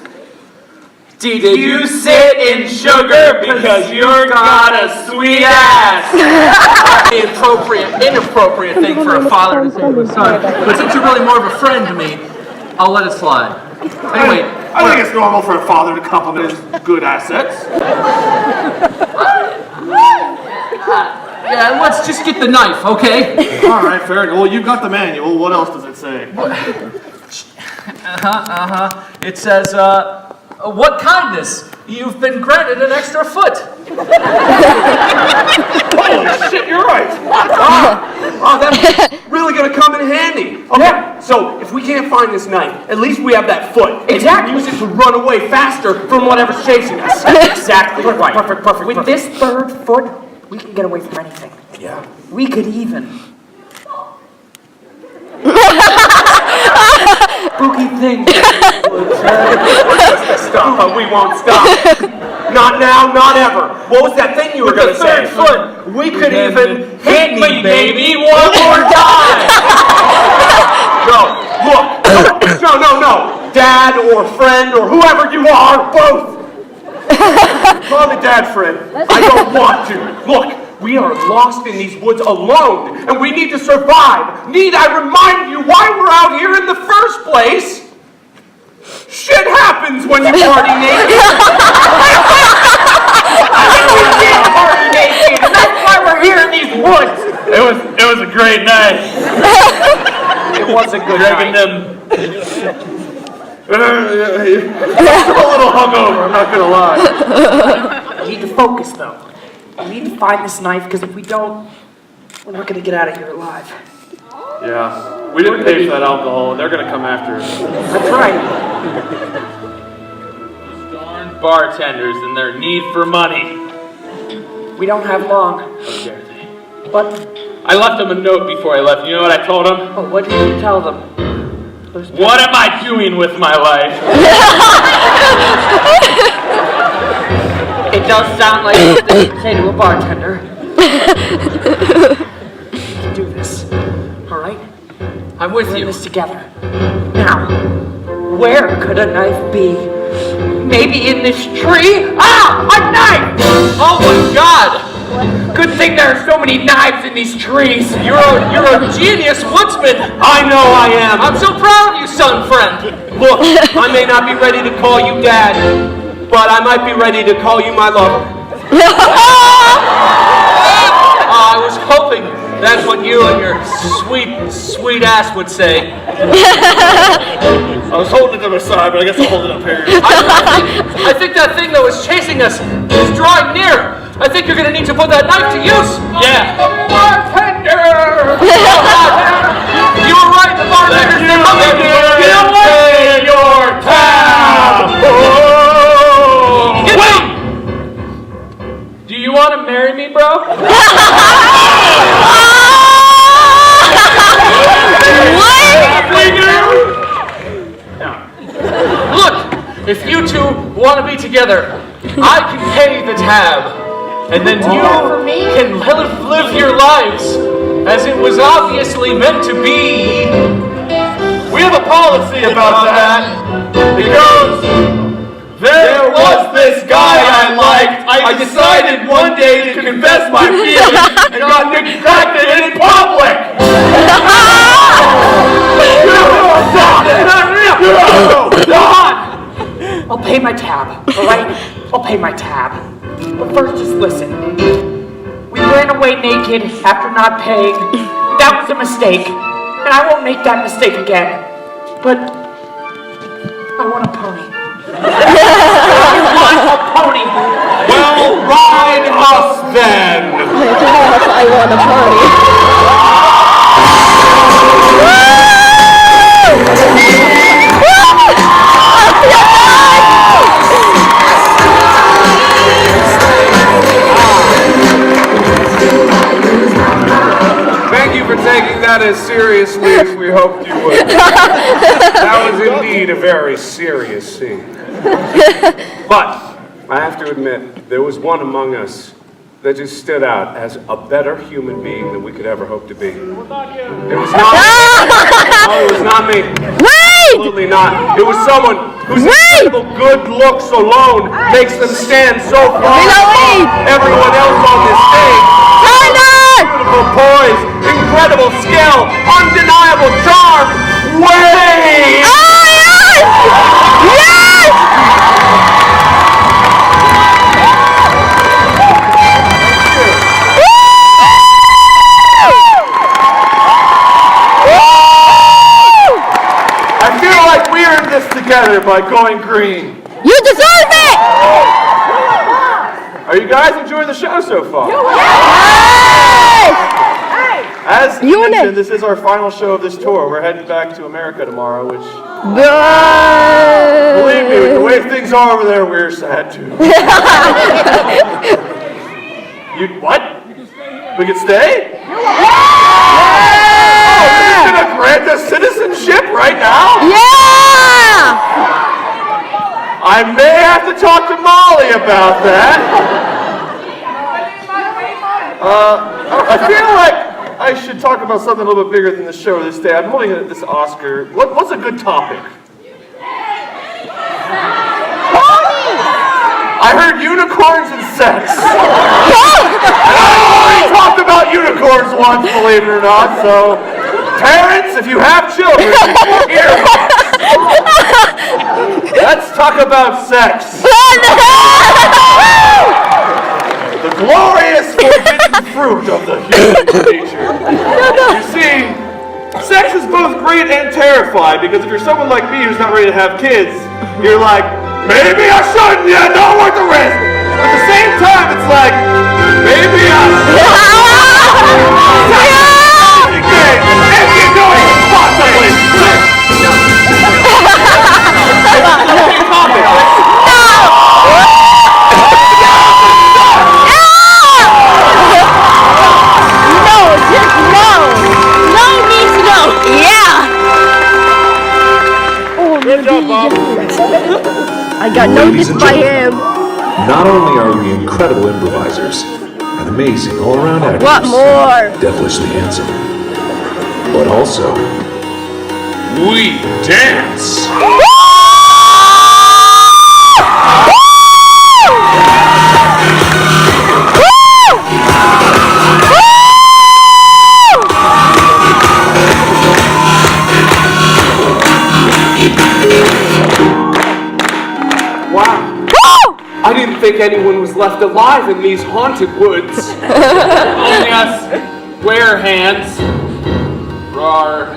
[SPEAKER 5] Did you sit in sugar because you're got a sweet ass? The inappropriate thing for a father to say to his son. But since you're really more of a friend to me, I'll let it slide. Anyway,
[SPEAKER 7] I think it's normal for a father to compliment his good assets.
[SPEAKER 5] yeah, let's just get the knife, okay?
[SPEAKER 7] All right, fair enough. Well, you got the manual. What else does it say?
[SPEAKER 5] It says, what kindness? You've been granted an extra foot.
[SPEAKER 6] Holy shit, you're right. That's really going to come in handy. Okay, so if we can't find this knife, at least we have that foot. Exactly. We can use it to run away faster from whatever's chasing us.
[SPEAKER 2] Exactly right.
[SPEAKER 6] Perfect.
[SPEAKER 2] With this third foot, we can get away from anything.
[SPEAKER 6] Yeah.
[SPEAKER 2] We could even... spooky things.
[SPEAKER 6] Stop, but we won't stop. Not now, not ever. What was that thing you were going to say?
[SPEAKER 5] With the third foot, we could even hit me, baby, one more time.
[SPEAKER 6] No, look. No. Dad or friend or whoever you are, both. Call me dad, friend. I don't want to. Look, we are lost in these woods alone, and we need to survive. Need I remind you why we're out here in the first place? Shit happens when you party naked.
[SPEAKER 2] Party naked. That's why we're here in these woods.
[SPEAKER 7] It was a great night.
[SPEAKER 2] It was a good
[SPEAKER 7] Dragging
[SPEAKER 2] night.
[SPEAKER 7] I'm a little hungover, I'm not gonna lie.
[SPEAKER 2] We need to focus, though. We need to find this knife, because if we don't, we're not going to get out of here alive.
[SPEAKER 7] Yeah, we didn't pay for that alcohol, and they're gonna come after us.
[SPEAKER 2] That's right.
[SPEAKER 5] Darn bartenders and their need for money.
[SPEAKER 2] We don't have long.
[SPEAKER 5] Okay.
[SPEAKER 2] But,
[SPEAKER 5] I left them a note before I left. You know what I told them?
[SPEAKER 2] oh, what did you tell them?
[SPEAKER 5] What am I doing with my life?
[SPEAKER 2] It does sound like something to say to a bartender. We can do this. All right?
[SPEAKER 5] I'm with
[SPEAKER 2] We're in
[SPEAKER 5] you.
[SPEAKER 2] this together. Now, where could a knife be? Maybe in this tree? Ah! A knife!
[SPEAKER 5] Oh my God!
[SPEAKER 2] Good thing there are so many knives in these trees.
[SPEAKER 5] You're a genius woodsman.
[SPEAKER 6] I know I am.
[SPEAKER 5] I'm so proud of you, son friend.
[SPEAKER 6] Look, I may not be ready to call you dad, but I might be ready to call you my lover.
[SPEAKER 5] sweet ass would say.
[SPEAKER 7] I was holding it to my side, but I guess I'll hold it up here.
[SPEAKER 5] I think that thing that was chasing us is drawing near. I think you're gonna need to put that knife to use.
[SPEAKER 6] Yeah.
[SPEAKER 5] Bartender! You were right, the bartender's coming.
[SPEAKER 6] Get away your tab!
[SPEAKER 5] Wait! Do you want to marry me, bro? Look, if you two want to be together, I can pay the tab, and then you can live your lives as it was obviously meant to be.
[SPEAKER 7] We have a policy about that. It goes, there was this guy I liked. I decided one day to confess my feelings and got neglected in public.
[SPEAKER 8] I'll pay my tab, alright? I'll pay my tab. But first, just listen. We ran away naked after not paying. That was a mistake. And I won't make that mistake again. But I want a pony. I want a pony.
[SPEAKER 6] Well, ride us then.
[SPEAKER 4] I want a party.
[SPEAKER 6] Thank you for taking that as seriously as we hoped you would. That was indeed a very serious scene. But I have to admit, there was one among us that just stood out as a better human being than we could ever hope to be. It was not me. No, it was not me. Absolutely not. It was someone whose incredible good looks alone makes them stand so far above everyone else on this stage. Beautiful poise, incredible skill, undeniable charm. Wait!
[SPEAKER 4] Oh, yes! Yes!
[SPEAKER 6] I feel like we earned this together by going green.
[SPEAKER 4] You deserve it!
[SPEAKER 6] Are you guys enjoying the show so far? As mentioned, this is our final show of this tour. We're heading back to America tomorrow, which, believe me, with the way things are over there, we're sad too. You what? We can stay? Oh, you're gonna grant us citizenship right now?
[SPEAKER 4] Yeah!
[SPEAKER 6] I may have to talk to Molly about that. I feel like I should talk about something a little bit bigger than the show this day. I'm holding this Oscar. What's a good topic? I heard unicorns and sex. And I've already talked about unicorns once, believe it or not. So, parents, if you have children, here. Let's talk about sex. The glorious forbidden fruit of the human nature. You see, sex is both great and terrifying because if you're someone like me who's not ready to have kids, you're like, maybe I shouldn't, yeah, not worth the risk. At the same time, it's like, maybe I should. If you're doing it responsibly.
[SPEAKER 4] I got noticed by him.
[SPEAKER 9] Not only are we incredible improvisers and amazing all-around actors,
[SPEAKER 4] What more?
[SPEAKER 9] devilishly handsome, but also we dance.
[SPEAKER 6] I didn't think anyone was left alive in these haunted woods. Only us square hands. Rawr.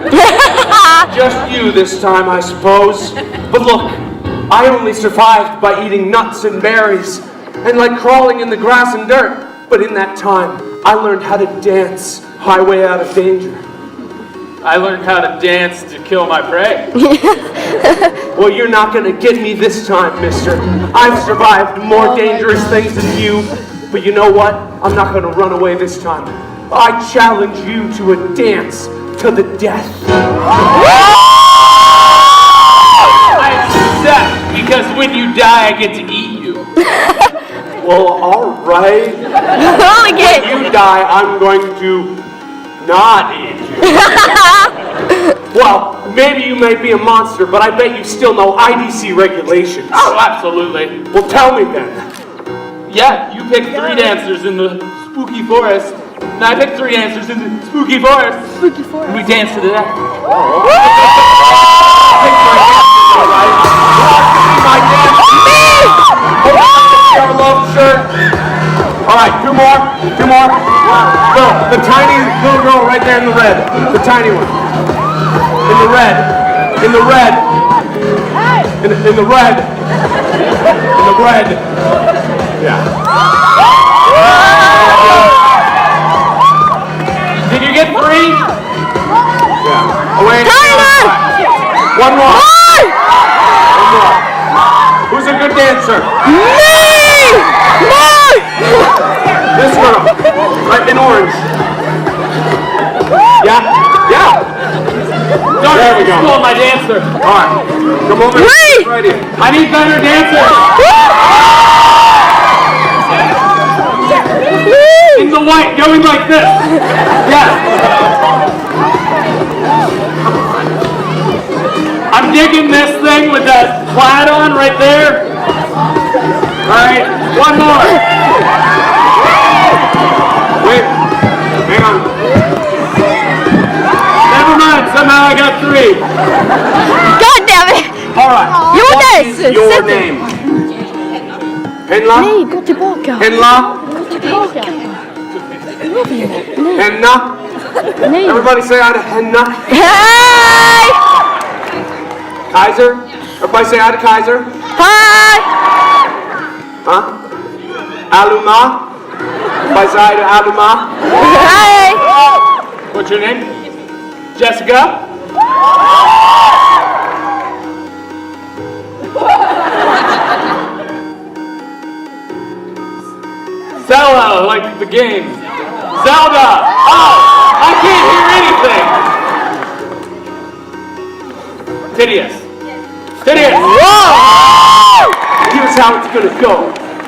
[SPEAKER 6] Just you this time, I suppose. But look, I only survived by eating nuts and berries and like crawling in the grass and dirt. But in that time, I learned how to dance highway out of danger.
[SPEAKER 5] I learned how to dance to kill my prey.
[SPEAKER 6] Well, you're not gonna get me this time, mister. I've survived more dangerous things than you. But you know what? I'm not gonna run away this time. I challenge you to a dance to the death.
[SPEAKER 5] I accept, because when you die, I get to eat you.
[SPEAKER 6] Well, alright. When you die, I'm going to not eat you. Well, maybe you may be a monster, but I bet you still know IDC regulations.
[SPEAKER 5] Oh, absolutely.
[SPEAKER 6] Well, tell me then.
[SPEAKER 5] Yeah, you picked 3 dancers in the spooky forest, and I picked 3 dancers in the spooky forest. And we danced to the death.
[SPEAKER 6] My dance. Your love shirt. All right, 2 more. 2 more. Go. The tiny little girl right there in the red. The tiny one. In the red. In the red. In the red. In the red. Yeah.
[SPEAKER 5] Did you get 3?
[SPEAKER 6] Yeah. Oh, wait. One more. One more. Who's a good dancer? This girl. Right in orange. Yeah. Yeah. There we go.
[SPEAKER 5] Stole my dancer.
[SPEAKER 6] All right. Come over. Right here.
[SPEAKER 5] I need better dancers. In the white, going like this. Yes. I'm digging this thing with that plaid on right there. All right, one more.
[SPEAKER 6] Wait. Hang on.
[SPEAKER 5] Never mind, somehow I got 3.
[SPEAKER 4] God damn it!
[SPEAKER 6] All right.
[SPEAKER 4] Your
[SPEAKER 6] What
[SPEAKER 4] name.
[SPEAKER 6] is your name? Henla?
[SPEAKER 4] Nej, gå tillbaka.
[SPEAKER 6] Henla?
[SPEAKER 4] Gå tillbaka.
[SPEAKER 6] Henna?
[SPEAKER 4] Nej.
[SPEAKER 6] Everybody say hi to Henna.
[SPEAKER 4] Hej!
[SPEAKER 6] Kaiser? Everybody say hi to Kaiser.
[SPEAKER 4] Hej!
[SPEAKER 6] Huh? Aluma? Everybody say hi to Aluma.
[SPEAKER 4] Hej!
[SPEAKER 5] What's your name? Jessica? Zelda, like the game. Zelda! Oh! I can't hear anything! Tidius. Tidius!
[SPEAKER 6] Here's how it's gonna go.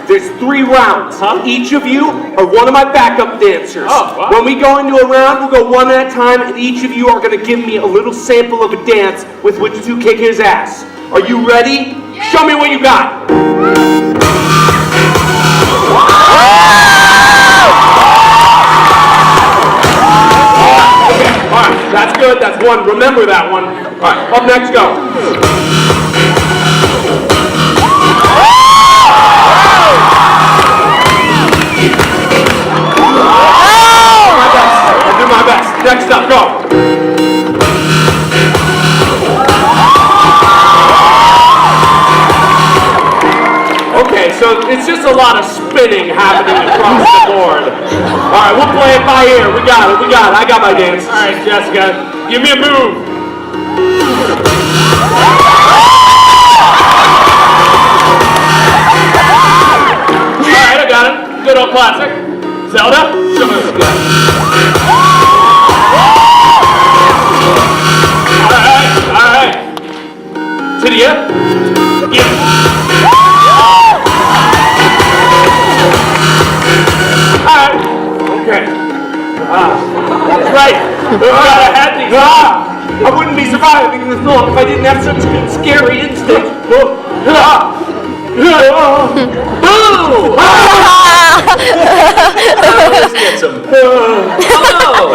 [SPEAKER 6] There's 3 rounds. Each of you are one of my backup dancers.
[SPEAKER 5] Oh, wow.
[SPEAKER 6] When we go into a round, we'll go one at a time, and each of you are gonna give me a little sample of a dance with which to kick his ass. Are you ready? Show me what you got. Alright, that's good, that's 1. Remember that one. Alright, up next, go. I'll do my best. Next up, go. Okay, so it's just a lot of spinning happening across the board. All right, we'll play it by ear. We got it. I got my dance.
[SPEAKER 5] All right, Jessica, give me a move. All right, I got it. Good old classic. Zelda, show me what you got. All right. Tidia, give it. Alright.
[SPEAKER 6] Okay.
[SPEAKER 5] That's right. I had these.
[SPEAKER 6] I wouldn't be surviving this long if I didn't have such a scary instinct. Boo!
[SPEAKER 5] Let's get some. Hello!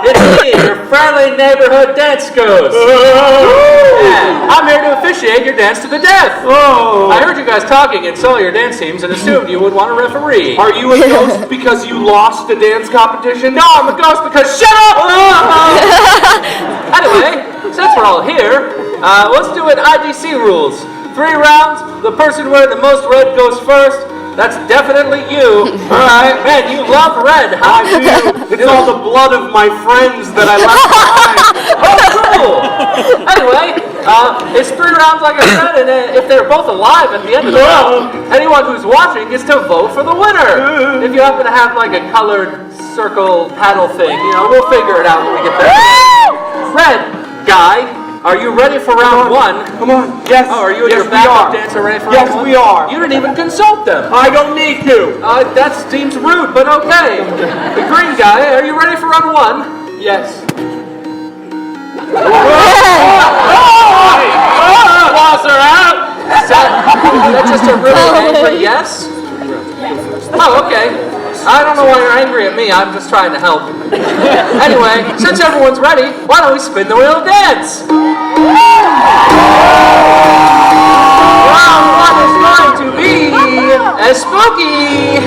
[SPEAKER 5] It's me, your friendly neighborhood dance goes. Yeah, I'm here to officiate your dance to the death.
[SPEAKER 6] Oh.
[SPEAKER 5] I heard you guys talking and saw your dance teams and assumed you would want a referee.
[SPEAKER 6] Are you a ghost because you lost a dance competition?
[SPEAKER 5] No, I'm a ghost because shut up! Anyway, since we're all here, let's do it IDC rules. 3 rounds, the person wearing the most red goes first. That's definitely you. Alright, man, you love red, huh?
[SPEAKER 6] I do. It's all the blood of my friends that I left behind.
[SPEAKER 5] Oh, cool! Anyway, it's 3 rounds like I said, and if they're both alive at the end of the round, anyone who's watching gets to vote for the winner. If you happen to have like a colored circle paddle thing, we'll figure it out when we get there. Red guy, are you ready for round 1?
[SPEAKER 6] Come on. Yes.
[SPEAKER 5] Oh, are you and
[SPEAKER 6] yes,
[SPEAKER 5] your backup
[SPEAKER 6] we are.
[SPEAKER 5] dancer ready for
[SPEAKER 6] Yes,
[SPEAKER 5] round 1?
[SPEAKER 6] we are.
[SPEAKER 5] You didn't even consult them.
[SPEAKER 6] I don't need to.
[SPEAKER 5] That seems rude, but okay. The green guy, are you ready for round 1? Yes. Walls are out. Is that just a really angry yes? Oh, okay. I don't know why you're angry at me. I'm just trying to help. Anyway, since everyone's ready, why don't we spin the wheel of dance? Round 1 is going to be as spooky.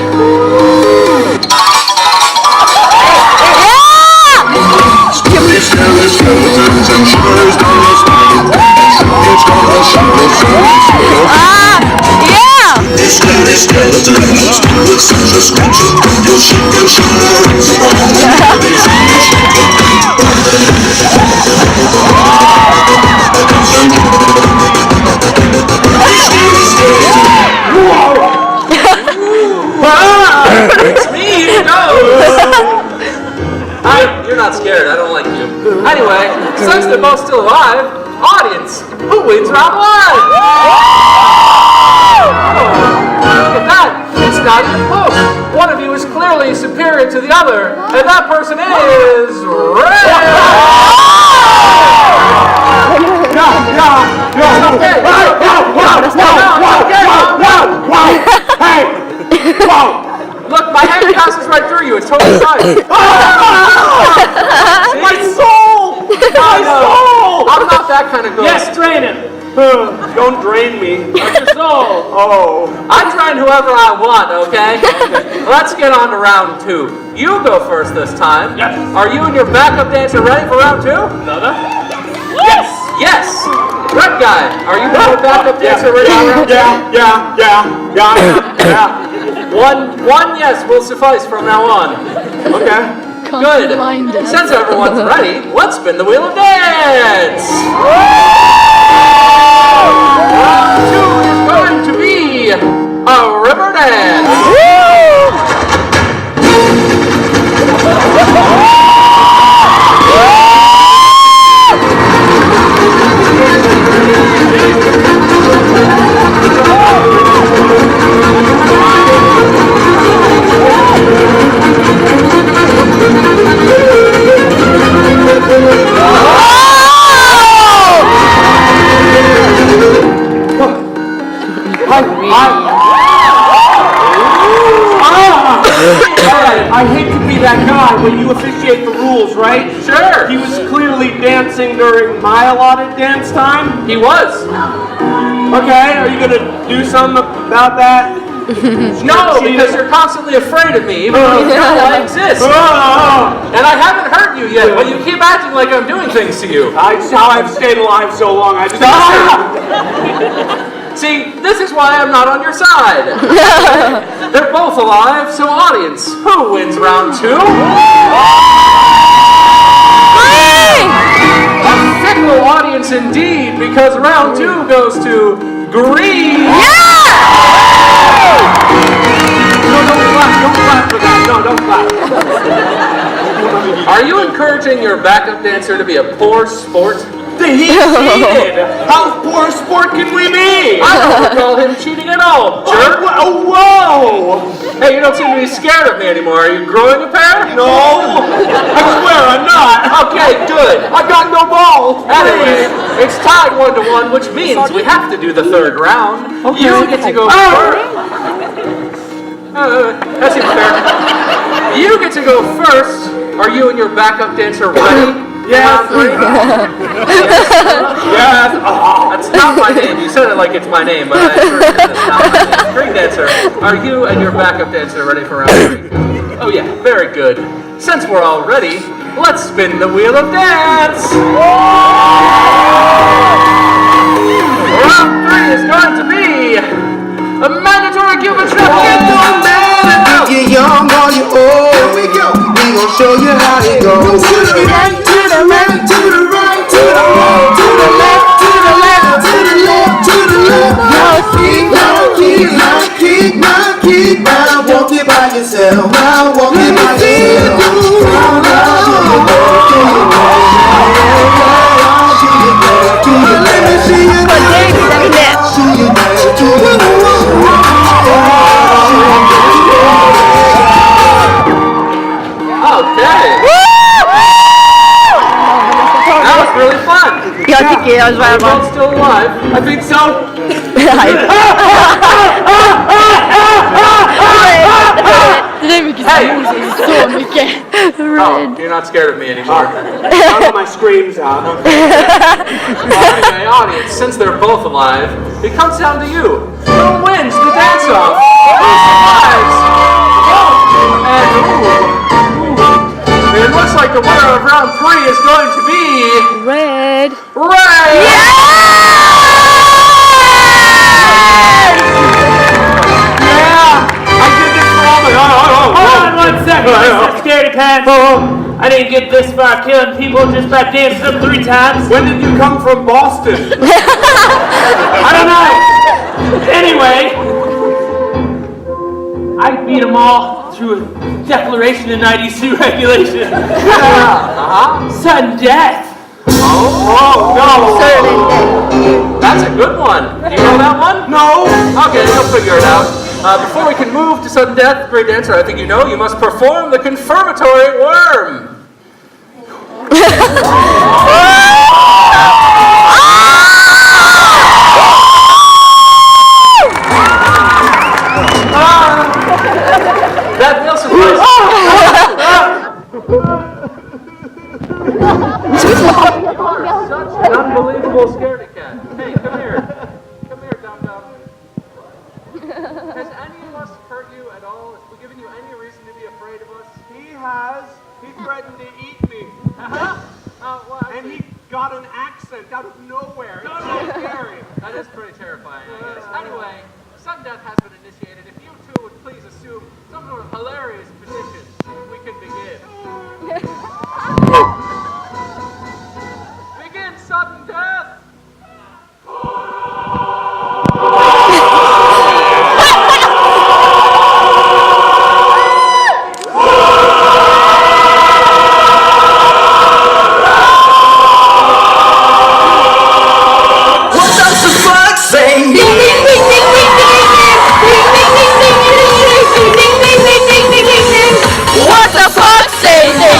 [SPEAKER 5] It's me, no! You're not scared, I don't like you. Anyway, since they're both still alive, audience, who wins round 1? Look at that, it's not even close. One of you is clearly superior to the other, and that person is red! Look, my hand passes right through you. It's totally fine.
[SPEAKER 6] My soul! My soul!
[SPEAKER 5] I'm not that kind of ghost.
[SPEAKER 8] Yes, drain him.
[SPEAKER 6] Don't drain me.
[SPEAKER 8] That's your soul.
[SPEAKER 6] Oh.
[SPEAKER 5] I drain whoever I want, okay? Let's get on to round 2. You go first this time.
[SPEAKER 8] Yes.
[SPEAKER 5] Are you and your backup dancer ready for round 2?
[SPEAKER 8] Another?
[SPEAKER 5] Yes! Yes! Red guy, are you and your backup dancer ready for round 2?
[SPEAKER 6] Yeah.
[SPEAKER 5] One yes will suffice from now on.
[SPEAKER 6] Okay.
[SPEAKER 5] Good. Since everyone's ready, let's spin the wheel of dance! Round 2 is going to be a river dance!
[SPEAKER 6] I hate to be that guy, but you officiate the rules, right?
[SPEAKER 5] Sure.
[SPEAKER 6] He was clearly dancing during my allotted dance time.
[SPEAKER 5] He was.
[SPEAKER 6] Okay, are you gonna do something about that?
[SPEAKER 5] No, because you're constantly afraid of me, even though you know I exist. And I haven't hurt you yet, but you keep acting like I'm doing things to you.
[SPEAKER 6] That's how I've stayed alive so long. I just
[SPEAKER 5] See, this is why I'm not on your side. They're both alive, so audience, who wins round 2? A fickle audience indeed, because round 2 goes to green.
[SPEAKER 6] No, don't clap for that. No, don't clap.
[SPEAKER 5] Are you encouraging your backup dancer to be a poor sport?
[SPEAKER 6] He cheated! How poor a sport can we be?
[SPEAKER 5] I don't recall him cheating at all, jerk.
[SPEAKER 6] Whoa!
[SPEAKER 5] Hey, you don't seem to be scared of me anymore. Are you growing a pair?
[SPEAKER 6] No! I swear I'm not!
[SPEAKER 5] Okay, good.
[SPEAKER 6] I got no balls!
[SPEAKER 5] Anyway, it's tied 1-1, which means we have to do the 3rd round. Okay. You get to go first. That seems fair. You get to go first. Are you and your backup dancer ready?
[SPEAKER 6] Yes. Yes. Oh.
[SPEAKER 5] That's not my name. You said it like it's my name, but I assure you that's not my name. String dancer, are you and your backup dancer ready for round 3? Oh yeah, very good. Since we're all ready, let's spin the wheel of dance. Round 3 is going to be a mandatory Cuban shuffle.
[SPEAKER 1] It don't matter if you're young or you're old. Here we go. We gon' show you how it goes. To the right, to the left, to the right, to the left, to the left, to the left, to the left, to the left. Now keep, now walk it by yourself. Now walk it by yourself. Let me see you
[SPEAKER 5] Okay. That was really fun.
[SPEAKER 4] Jag tycker jag
[SPEAKER 5] Are you both still alive?
[SPEAKER 6] I think so.
[SPEAKER 4] Det är mycket så mycket.
[SPEAKER 5] Oh, you're not scared of me anymore.
[SPEAKER 6] None of my screams out.
[SPEAKER 5] Anyway, audience, since they're both alive, it comes down to you. Who wins the dance-off? Who survives? And it looks like the winner of round 3 is going to be
[SPEAKER 4] Red.
[SPEAKER 5] Ray.
[SPEAKER 8] Hold on 1 second, Mr. Scaredy Pants. I didn't get this far killing people just by dancing them 3 times.
[SPEAKER 6] When did you come from Boston?
[SPEAKER 8] I don't know. Anyway, I beat them all through a declaration of 92 regulation. Sudden death.
[SPEAKER 5] Oh, no. That's a good one. Do you know that one?
[SPEAKER 6] No.
[SPEAKER 5] Okay, we'll figure it out. Before we can move to sudden death, great dancer, I think you know, you must perform the confirmatory worm. That will suffice. Such an unbelievable scaredy cat. Hey, come here. Come here, Dum Dum. Has any of us hurt you at all? Has we given you any reason to be afraid of us?
[SPEAKER 6] He has. He threatened to eat me.
[SPEAKER 5] Well,
[SPEAKER 6] And he got an accent out of nowhere. It's so scary.
[SPEAKER 5] that is pretty terrifying, I guess. Anyway, sudden death has been initiated. If you two would please assume some sort of hilarious position, we can begin. Begin sudden death!
[SPEAKER 4] What the fuck say this?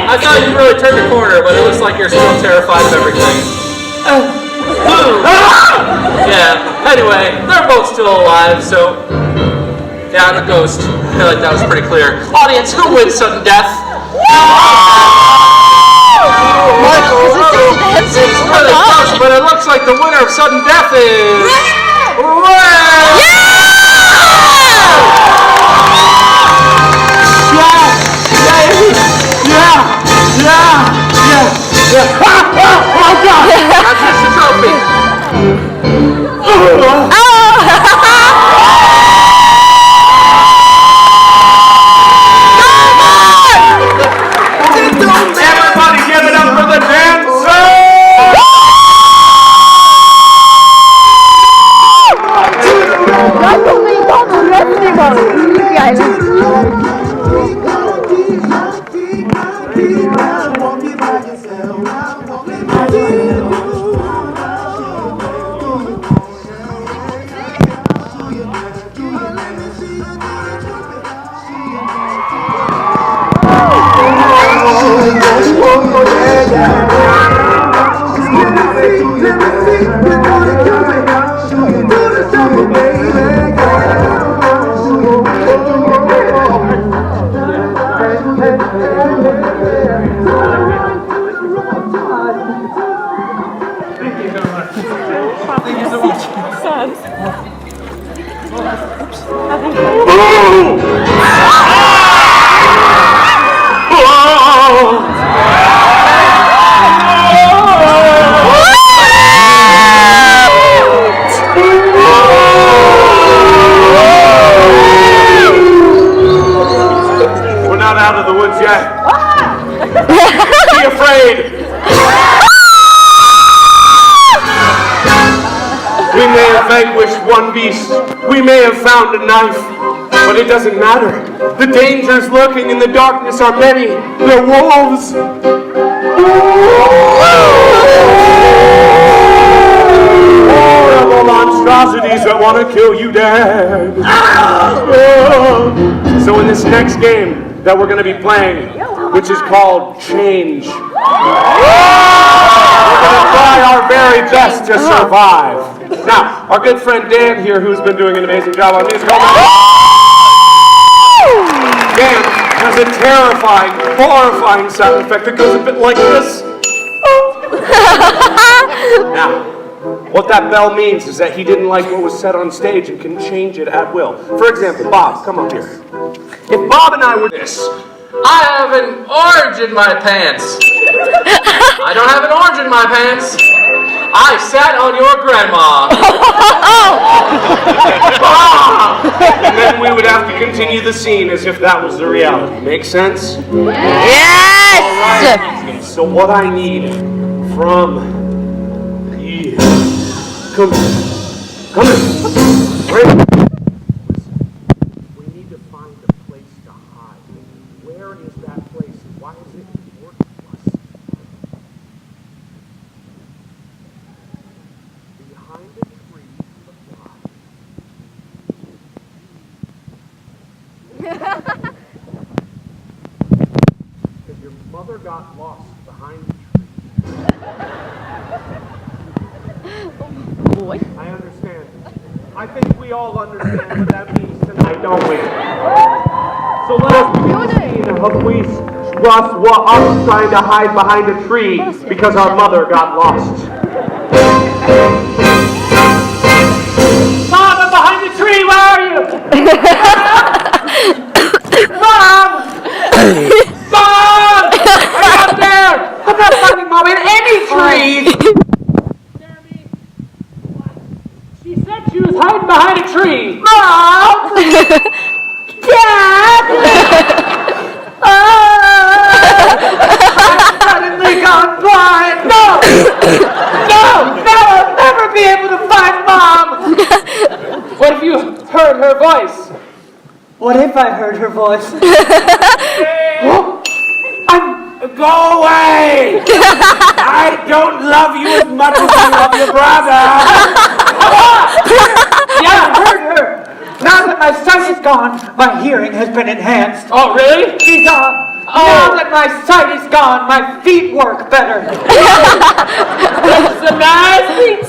[SPEAKER 5] I thought you really turned the corner, but it looks like you're still terrified of everything. Yeah, anyway, they're both still alive, so... Yeah, I'm a ghost. I feel like that was pretty clear. Audience, who wins sudden death? It's really close, but it looks like the winner of sudden death is... Red!
[SPEAKER 6] Yeah. Everybody give it up for the dancer! We're not out of the woods yet. Be afraid. We may have vanquished one beast. We may have found a knife. But it doesn't matter. The dangers lurking in the darkness are many. They're wolves. Horrible monstrosities that want to kill you dead. So in this next game that we're going to be playing, which is called Change, we're going to try our very best to survive. Now, our good friend Dan here, who's been doing an amazing job on music, Dan has a terrifying, horrifying sound effect that goes a bit like this. Now, what that bell means is that he didn't like what was said on stage and can change it at will. For example, Bob, come up here. If Bob and I were this,
[SPEAKER 5] I have an orange in my pants. I don't have an orange in my pants. I sat on your grandma.
[SPEAKER 6] and then we would have to continue the scene as if that was the reality. Make sense?
[SPEAKER 4] Yes!
[SPEAKER 6] All right. So what I need from you, come here. We need to find a place to hide. Where is that place? Why is it important to us? Behind a tree of God. If your mother got lost behind the tree.
[SPEAKER 4] Boy.
[SPEAKER 6] I understand. I think we all understand what that means tonight, don't we? So let us begin the scene of we us trying to hide behind a tree because our mother got lost.
[SPEAKER 8] Mom, I'm behind the tree. Where are you? Mom! Mom! Are you up there? I'm not finding Mom in any trees. She said she was hiding behind a tree. Mom! Dad! I've suddenly gone blind. No! No! I'll never be able to find Mom! What if you heard her voice?
[SPEAKER 10] What if I heard her voice?
[SPEAKER 6] Go away! I don't love you as much as I love your brother!
[SPEAKER 10] Yeah, I heard her. Now that my sight is gone, my hearing has been enhanced.
[SPEAKER 5] Oh, really?
[SPEAKER 10] She's now that my sight is gone, my feet work better.
[SPEAKER 5] That's a nice feet.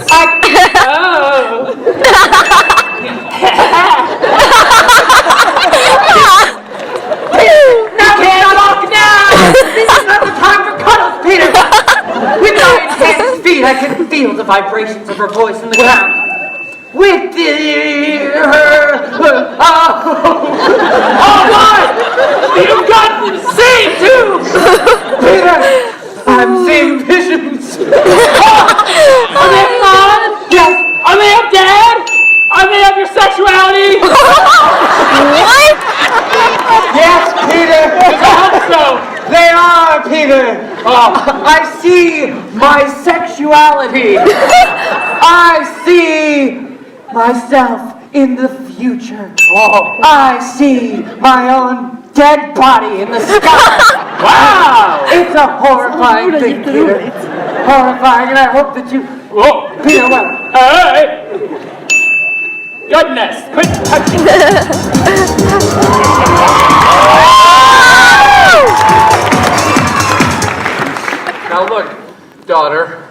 [SPEAKER 10] Now talk now! This is not the time for cuddles, Peter! With my enhanced feet, I can feel the vibrations of her voice in the ground. With
[SPEAKER 8] Oh my! You've got to see too!
[SPEAKER 10] Peter, I'm seeing visions.
[SPEAKER 8] Are they Mom?
[SPEAKER 10] Yes.
[SPEAKER 8] Are they of Dad?
[SPEAKER 10] They are, Peter. I see my sexuality. I see myself in the future. I see my own dead body in the sky. Wow! It's a horrifying thing, Peter. Horrifying, and I hope that you...
[SPEAKER 8] Whoa.
[SPEAKER 10] Peter, what?
[SPEAKER 8] Hey! Goodness, quit touching me.
[SPEAKER 5] Now look, daughter,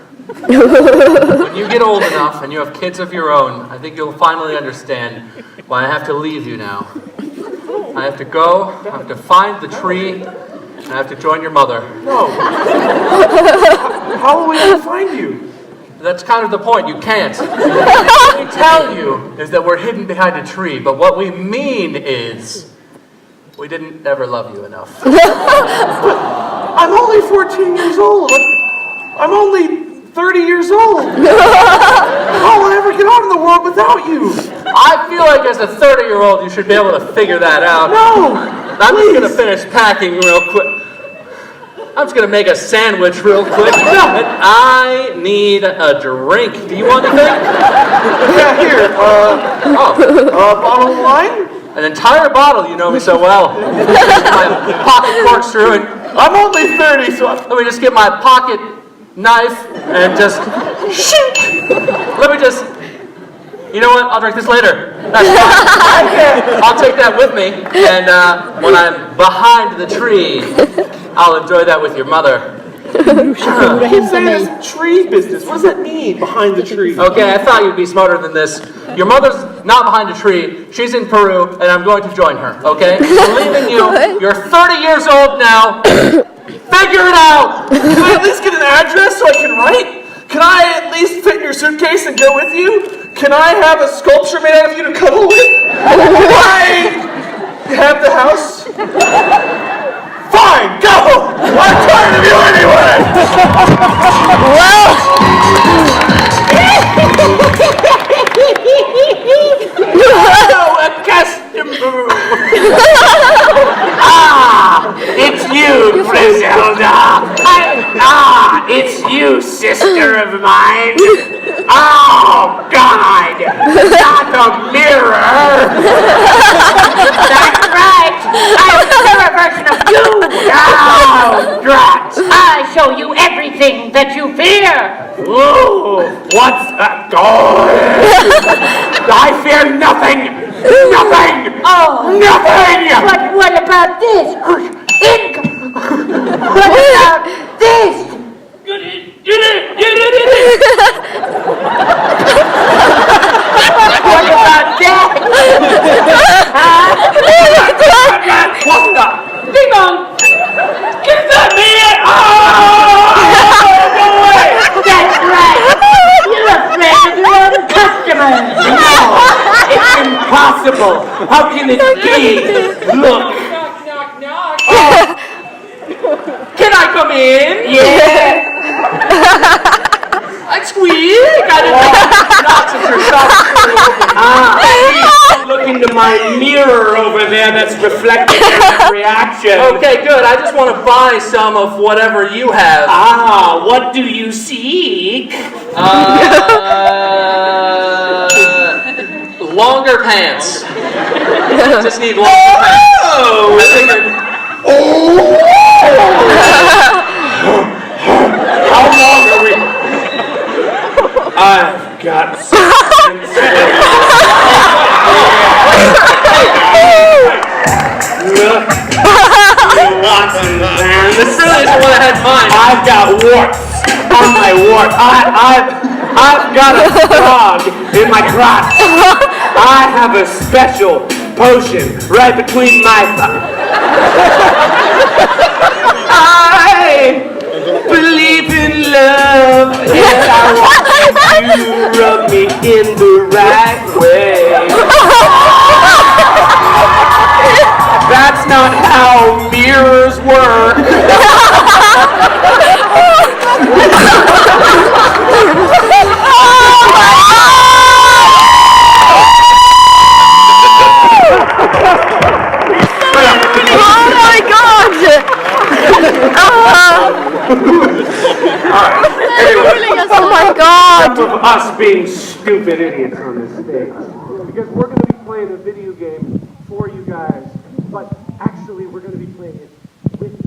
[SPEAKER 5] when you get old enough and you have kids of your own, I think you'll finally understand why I have to leave you now. I have to go, I have to find the tree, and I have to join your mother.
[SPEAKER 7] No. How will we ever find you?
[SPEAKER 5] That's kind of the point, you can't. What we tell you is that we're hidden behind a tree, but what we mean is we didn't ever love you enough.
[SPEAKER 7] I'm only 14 years old. I'm only 30 years old. How will I ever get out in the world without you?
[SPEAKER 5] I feel like as a 30-year-old you should be able to figure that out.
[SPEAKER 7] No!
[SPEAKER 5] I'm just going to finish packing real quick. I'm just going to make a sandwich real quick. And I need a drink. Do you want anything?
[SPEAKER 7] Yeah, here. A bottle of wine?
[SPEAKER 5] An entire bottle, you know me so well. My pocket corkscrew, and
[SPEAKER 7] I'm only 30, so
[SPEAKER 5] let me just get my pocket knife and just shoot. Let me just, you know what, I'll drink this later. That's fine. I'll take that with me, and when I'm behind the tree, I'll enjoy that with your mother.
[SPEAKER 7] keep saying this tree business. What does that mean, behind the tree?
[SPEAKER 5] Okay, I thought you'd be smarter than this. Your mother's not behind a tree. She's in Peru, and I'm going to join her, okay? I'm leaving you. You're 30 years old now. Figure it out!
[SPEAKER 7] Can I at least get an address so I can write? Can I at least fit in your suitcase and go with you? Can I have a sculpture made out of you to cuddle with? Can I have the house? Fine, go! I'm tired of you anyway!
[SPEAKER 8] It's you, Griselda. It's you, sister of mine. Oh, God. Not a mirror. That's right. I'm a mirror version of you. Oh, drat. I show you everything that you fear. Ooh, what's that? I fear nothing. Nothing! Oh! Nothing!
[SPEAKER 4] But what about this? What about this?
[SPEAKER 8] What about that? What the? Ding dong! Get that man! Oh! Go away!
[SPEAKER 4] That's right. You're afraid of your own customers.
[SPEAKER 8] It's impossible! How can it be? Look! Knock, knock, knock! Oh. Can I come in? Yeah! I squeeze! Gotta knock since your shop's
[SPEAKER 6] Look into my mirror over there that's reflecting your reaction.
[SPEAKER 5] Okay, good. I just want to buy some of whatever you have.
[SPEAKER 6] What do you seek?
[SPEAKER 5] Longer pants. Just need longer pants. I figured.
[SPEAKER 6] How long are we? I've got
[SPEAKER 5] This really isn't what I had in mind.
[SPEAKER 6] I've got warts on my wart. I've got a frog in my crotch. I have a special potion right between my I believe in love, and I want you to rub me in the right way. That's not how mirrors work.
[SPEAKER 4] Oh my God!
[SPEAKER 11] Oh my God!
[SPEAKER 6] Enough of us being stupid idiots on this stage. Because we're going to be playing a video game for you guys, but actually we're going to be playing it with you.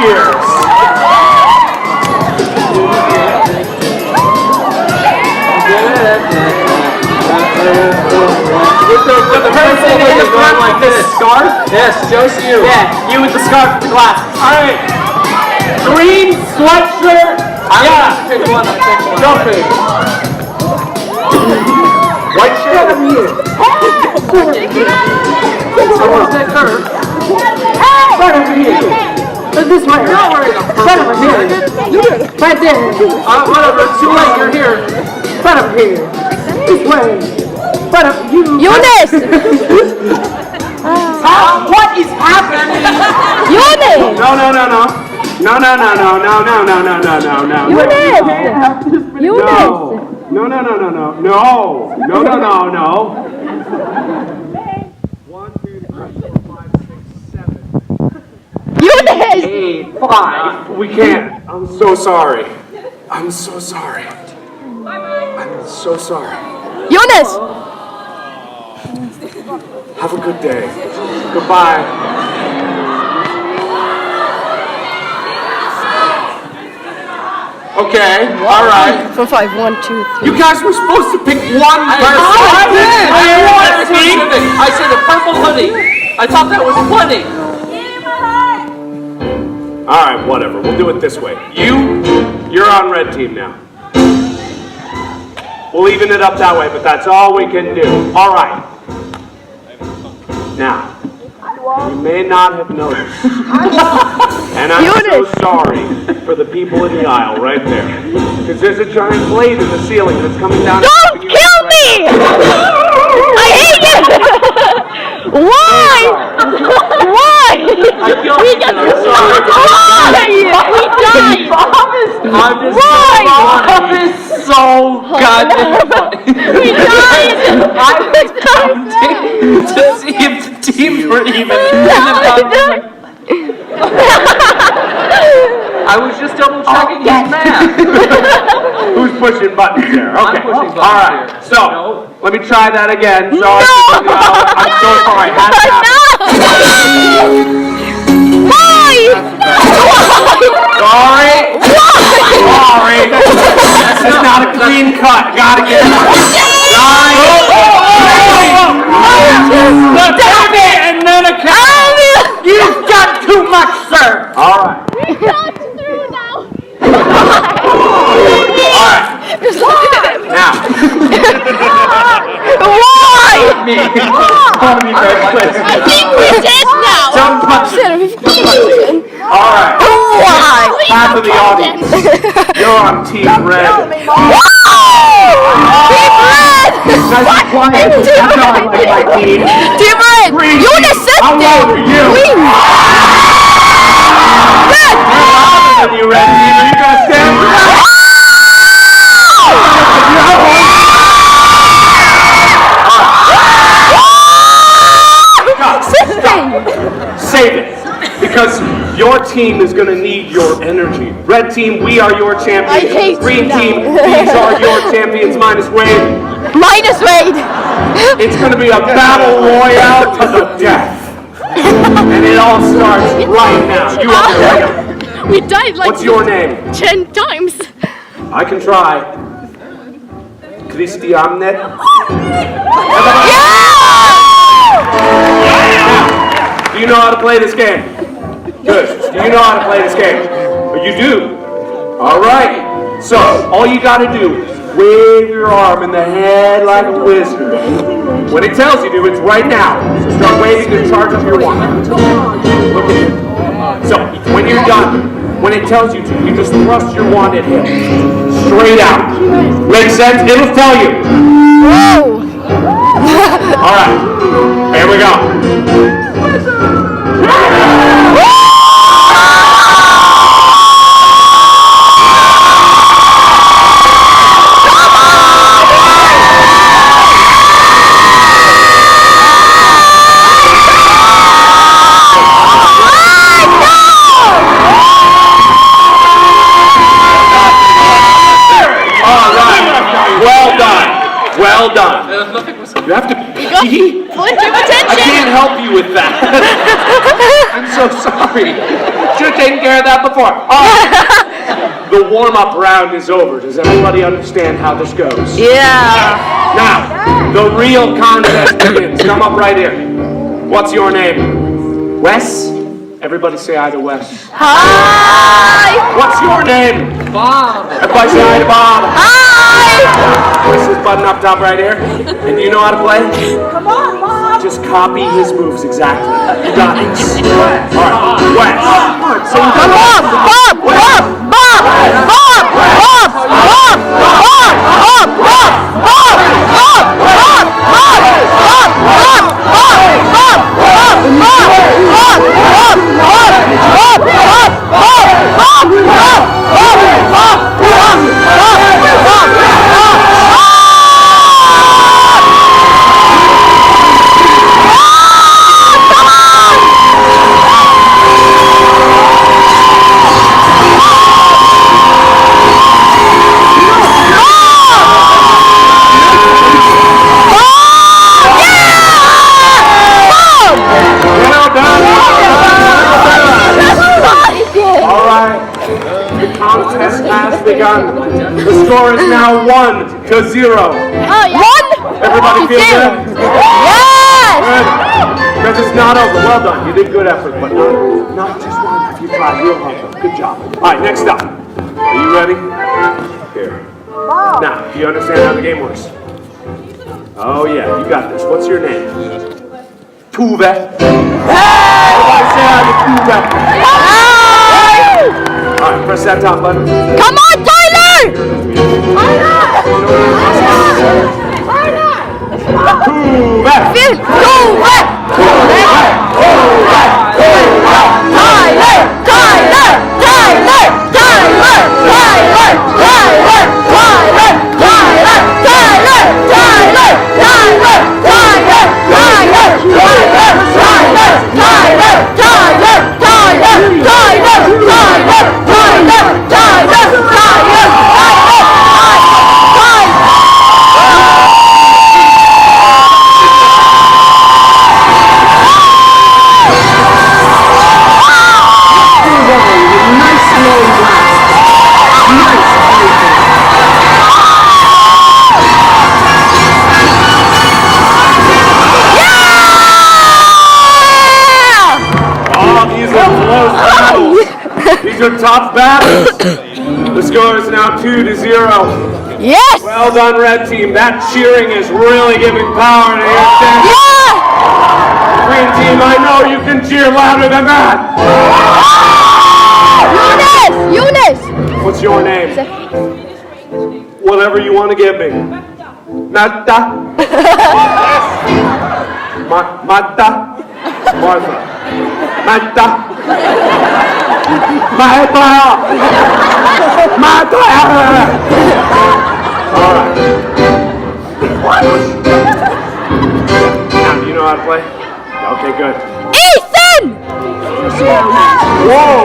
[SPEAKER 6] Cheers! With the person is going like this. Scarf? Yes, Joe's you. Yeah, you with the scarf with the glasses. All right. Green sweatshirt. Yeah. Pick one. Jumping. White shirt. Someone's that curve. Right over here. This way. Right over here. Right there. Whatever. It's too late. You're here. Right up here. This way. Right up you.
[SPEAKER 11] Eunice!
[SPEAKER 6] What is happening?
[SPEAKER 11] Eunice!
[SPEAKER 6] No. One, two, three, four, five, six, seven.
[SPEAKER 11] Eunice!
[SPEAKER 6] 8, 5. We can't. I'm so sorry. I'm so sorry.
[SPEAKER 11] Eunice!
[SPEAKER 6] Have a good day. Goodbye. Okay, all right.
[SPEAKER 11] For 5, 1, 2, 3.
[SPEAKER 6] You guys were supposed to pick one person.
[SPEAKER 5] I said a purple hoodie. I thought that was funny.
[SPEAKER 6] All right, whatever. We'll do it this way. You're on red team now. We'll even it up that way, but that's all we can do. All right. Now, you may not have noticed, and I'm so sorry for the people in the aisle right there, because there's a giant blade in the ceiling that's coming down.
[SPEAKER 11] Don't kill me! I hate it! Why? Why?
[SPEAKER 5] I killed you. I'm sorry.
[SPEAKER 11] Why? We died!
[SPEAKER 5] I'm just
[SPEAKER 11] Why?
[SPEAKER 5] so goddamn funny.
[SPEAKER 11] We died!
[SPEAKER 5] I was counting to see if the teams were even. I was just double checking his math.
[SPEAKER 6] Who's pushing buttons there? Okay.
[SPEAKER 5] I'm pushing buttons
[SPEAKER 6] All right.
[SPEAKER 5] here.
[SPEAKER 6] So, let me try that again. So I'm so sorry.
[SPEAKER 11] Why?
[SPEAKER 6] Sorry. This is not a clean cut. Gotta get it. Sorry.
[SPEAKER 8] Damn it! And then a count. You've done too much, sir.
[SPEAKER 6] All right. Now.
[SPEAKER 11] Why?
[SPEAKER 6] Me. Want to be very clear.
[SPEAKER 11] I think we're dead now.
[SPEAKER 6] Don't punch it. All right.
[SPEAKER 11] Why?
[SPEAKER 6] Half of the audience. You're on Team Red.
[SPEAKER 11] Team Red!
[SPEAKER 6] Nice and quiet. That's not like my team.
[SPEAKER 11] Team Red! Eunice said
[SPEAKER 6] How long are you?
[SPEAKER 11] Red!
[SPEAKER 6] Are you ready? Are you gonna stand for that? Save it. Because your team is going to need your energy. Red team, we are your champions.
[SPEAKER 11] I hate
[SPEAKER 6] Green
[SPEAKER 11] you
[SPEAKER 6] team,
[SPEAKER 11] now.
[SPEAKER 6] these are your champions minus Wade.
[SPEAKER 11] Minus Wade!
[SPEAKER 6] It's going to be a battle royale to the death. And it all starts right now. You are ready.
[SPEAKER 11] We died like
[SPEAKER 6] What's your name?
[SPEAKER 11] 10 times.
[SPEAKER 6] I can try. Christiane. Do you know how to play this game? Good. Do you know how to play this game? You do. All right. So all you got to do is wave your arm in the head like a wizard. When it tells you to, it's right now. So start waving to charge up your wand. Look at it. So when you're done, when it tells you to, you just thrust your wand at him. Straight out. Makes sense? It'll tell you.
[SPEAKER 11] Whoa!
[SPEAKER 6] All right. Here we go. I'm so sorry. Should have taken care of that before. All right. The warm-up round is over. Does everybody understand how this goes?
[SPEAKER 11] Yeah.
[SPEAKER 6] Now, the real contest begins. Come up right here. What's your name? Wes? Everybody say hi to Wes.
[SPEAKER 11] Hi.
[SPEAKER 6] What's your name?
[SPEAKER 8] Bob.
[SPEAKER 6] Everybody say hi to Bob.
[SPEAKER 11] Hi.
[SPEAKER 6] This is button up top right here. And do you know how to play?
[SPEAKER 2] Come on, Mom!
[SPEAKER 6] Just copy his moves exactly. You got it. All right, Wes. Sing
[SPEAKER 11] Come on, Bob, Bob, Bob, Bob, Bob, Bob, Bob, Bob, Bob, Bob, Bob, Bob, Bob, Bob, Bob, Bob,
[SPEAKER 6] begun. The score is now 1-0.
[SPEAKER 11] Oh, yeah. 1?
[SPEAKER 6] Everybody feel good?
[SPEAKER 11] Yes!
[SPEAKER 6] Good. Because it's not over. Well done. You did good effort, but not just one. If you tried real hard. Good job. All right, next up. Are you ready? Here. Now, do you understand how the game works? Oh, yeah. You got this. What's your name? Tuve. Everybody say hi to Tuve. All right, press that top button.
[SPEAKER 11] Come on, Tyler!
[SPEAKER 6] These are tough battles. The score is now 2-0.
[SPEAKER 11] Yes!
[SPEAKER 6] Well done, Red Team. That cheering is really giving power to your stand.
[SPEAKER 11] Yeah!
[SPEAKER 6] Green Team, I know you can cheer louder than that.
[SPEAKER 11] Eunice!
[SPEAKER 6] What's your name? Whatever you want to give me. Nata. Mata. Martha. Mata. Mata. Mata. All right. Now, do you know how to play? Okay, good.
[SPEAKER 11] Ethan!
[SPEAKER 6] Whoa!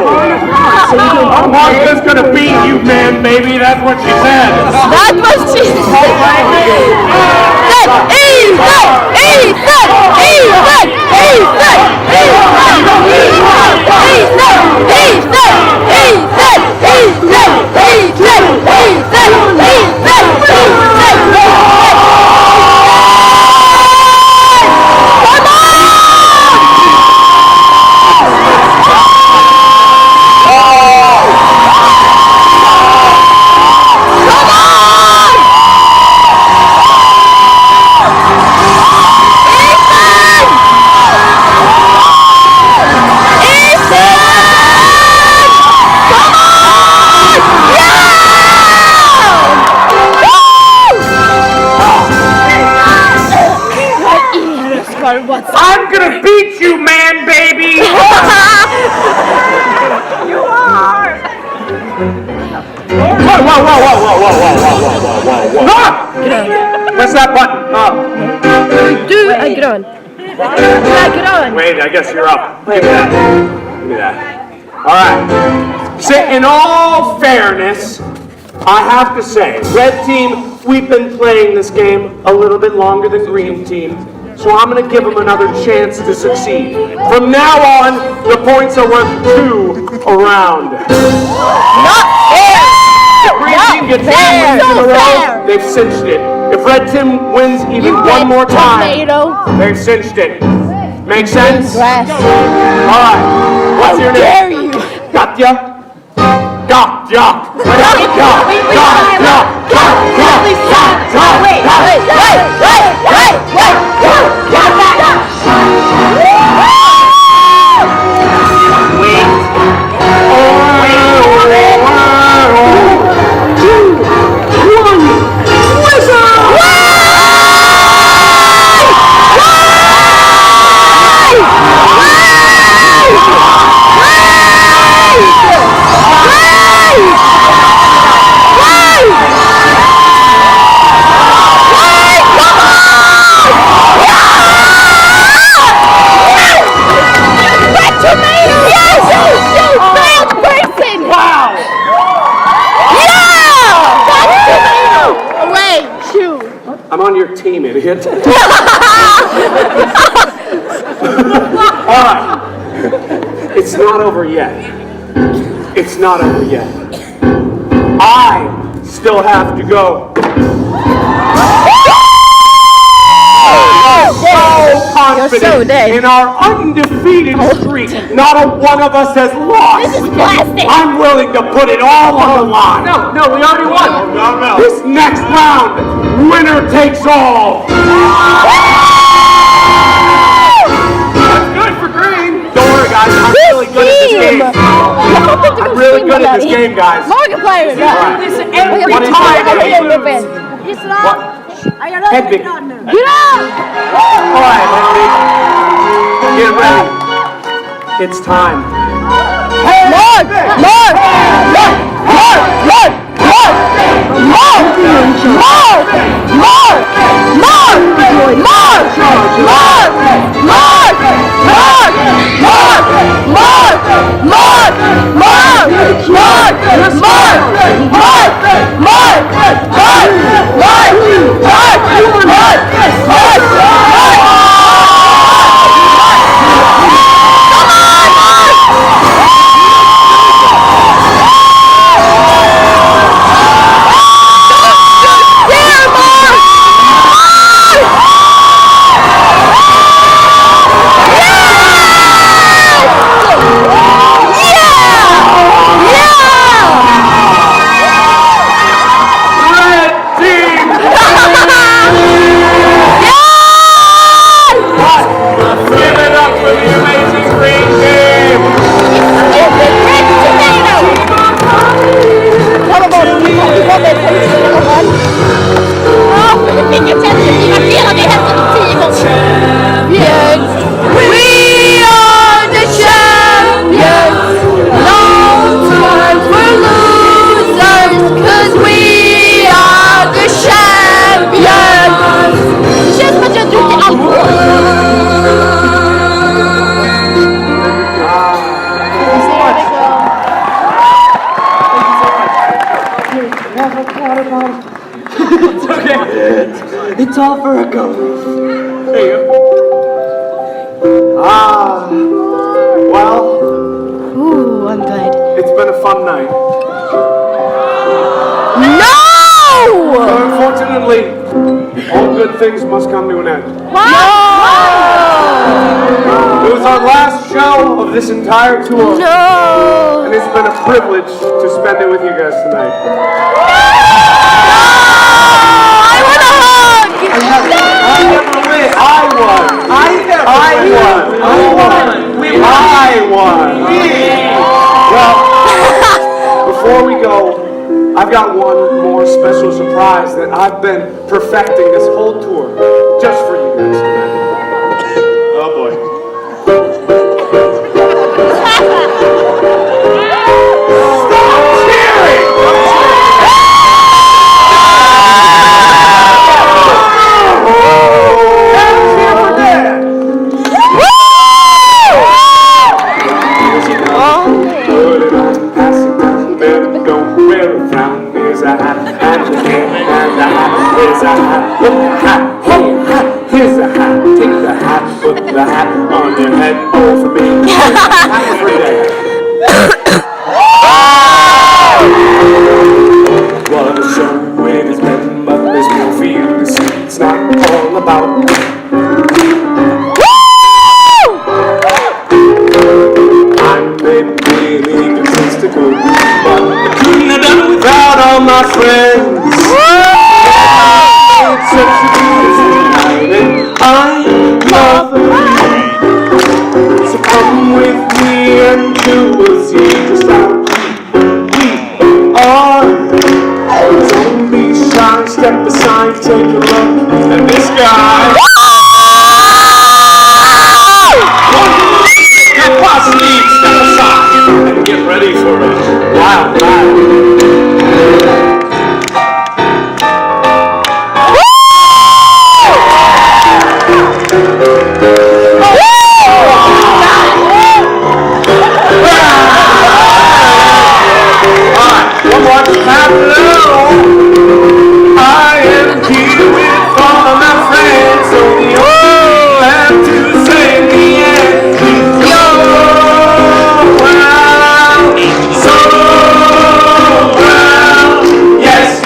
[SPEAKER 6] Martha's gonna beat you, man, baby. That's what she said.
[SPEAKER 11] That was she said.
[SPEAKER 6] I'm gonna beat you, man, baby!
[SPEAKER 2] You are!
[SPEAKER 6] Whoa! Press that button. Up.
[SPEAKER 11] Du är grön. Du är grön.
[SPEAKER 6] Wait, I guess you're up. Give me that. Give me that. All right. So, in all fairness, I have to say, Red Team, we've been playing this game a little bit longer than Green Team. so I'm going to give him another chance to succeed. From now on, the points are worth 2 a round.
[SPEAKER 11] Not fair!
[SPEAKER 6] If Green Team gets 2 wins in a row, they've cinched it. If Red Team wins even one more time, they've cinched it. Make sense?
[SPEAKER 11] Grass.
[SPEAKER 6] Alright, what's your name?
[SPEAKER 11] How dare you?
[SPEAKER 6] Gotcha? Gotcha! I'm on your team, idiot. Alright. It's not over yet. It's not over yet. I still have to go. So confident in our undefeated streak. Not a one of us has lost.
[SPEAKER 11] This is plastic.
[SPEAKER 6] I'm willing to put it all on the line.
[SPEAKER 8] No, we already won.
[SPEAKER 6] No. This next round, winner takes all. That's good for Green. Don't worry, guys. I'm really good at this game. I'm really good at this game, guys.
[SPEAKER 11] Markiplier.
[SPEAKER 8] This every time.
[SPEAKER 6] Hedwig. Get up! Alright, Hedwig. Get ready. It's time.
[SPEAKER 11] Mark!
[SPEAKER 10] It's all for a ghost.
[SPEAKER 6] There you go. Well,
[SPEAKER 11] Ooh, I'm good.
[SPEAKER 6] it's been a fun night.
[SPEAKER 11] No!
[SPEAKER 6] But unfortunately, all good things must come to an end. It was our last show of this entire tour.
[SPEAKER 11] No!
[SPEAKER 6] And it's been a privilege to spend it with you guys tonight.
[SPEAKER 11] I want a hug!
[SPEAKER 6] I never win. I won. Well, before we go, I've got one more special surprise that I've been perfecting this whole tour just for you guys tonight.
[SPEAKER 7] Oh boy.
[SPEAKER 6] Here's a hat, take in your head all for me. Have a free day. What a show it has been, but there's more for you to see. It's not all about me. I'm really egotistical, but I couldn't have done it without all my friends. It's such a beautiful night, and I love the rain. So come with me and you will see just how we are. Don't be shy, step aside, take a look at this guy. Your boss needs step aside and get ready for a wild ride. One more time. I am here with all of my friends, so the only have to say in the end is so well, yes,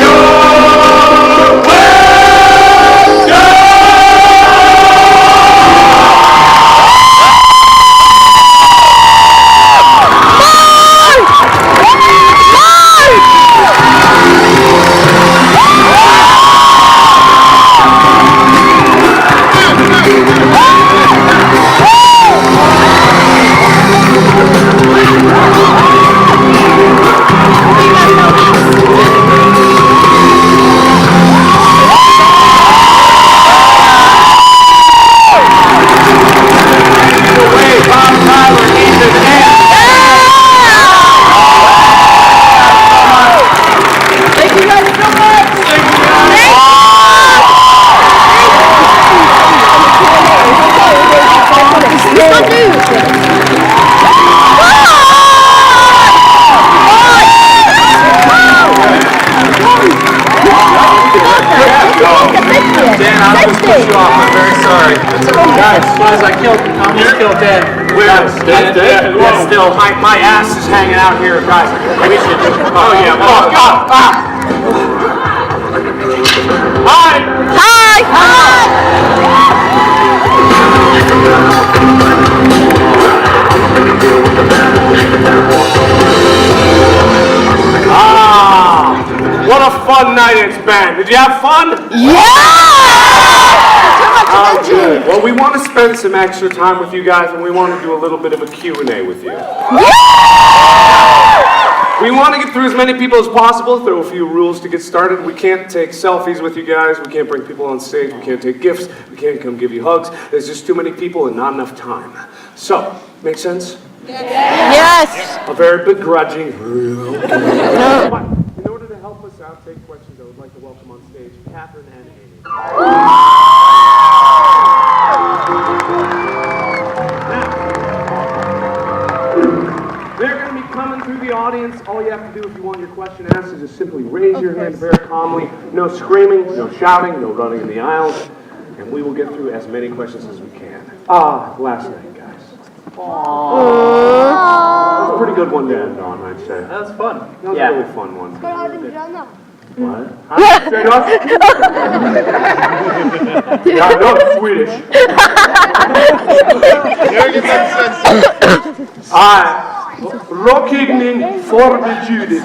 [SPEAKER 6] you're still, my ass is hanging out here, guys. We should do. Oh yeah. Hi. What a fun night it's been. Did you have fun? Oh, good. Well, we want to spend some extra time with you guys, and we want to do a little bit of a Q&A with you. We want to get through as many people as possible, throw a few rules to get started. We can't take selfies with you guys. We can't bring people on stage. We can't take gifts. We can't come give you hugs. There's just too many people and not enough time. So, make sense?
[SPEAKER 11] Yes.
[SPEAKER 6] A very begrudging. In order to help us out, take questions, I would like to welcome on stage Catherine and Amy. They're going to be coming through the audience. All you have to do if you want your question asked is just simply raise your hand very calmly. No screaming, no shouting, no running in the aisles. And we will get through as many questions as we can. Last night, guys. It was a pretty good one to end on, I'd say.
[SPEAKER 5] That was fun.
[SPEAKER 6] That was a really fun one. What? Yeah, I know, it's Swedish. Rockigning förbjudet. 6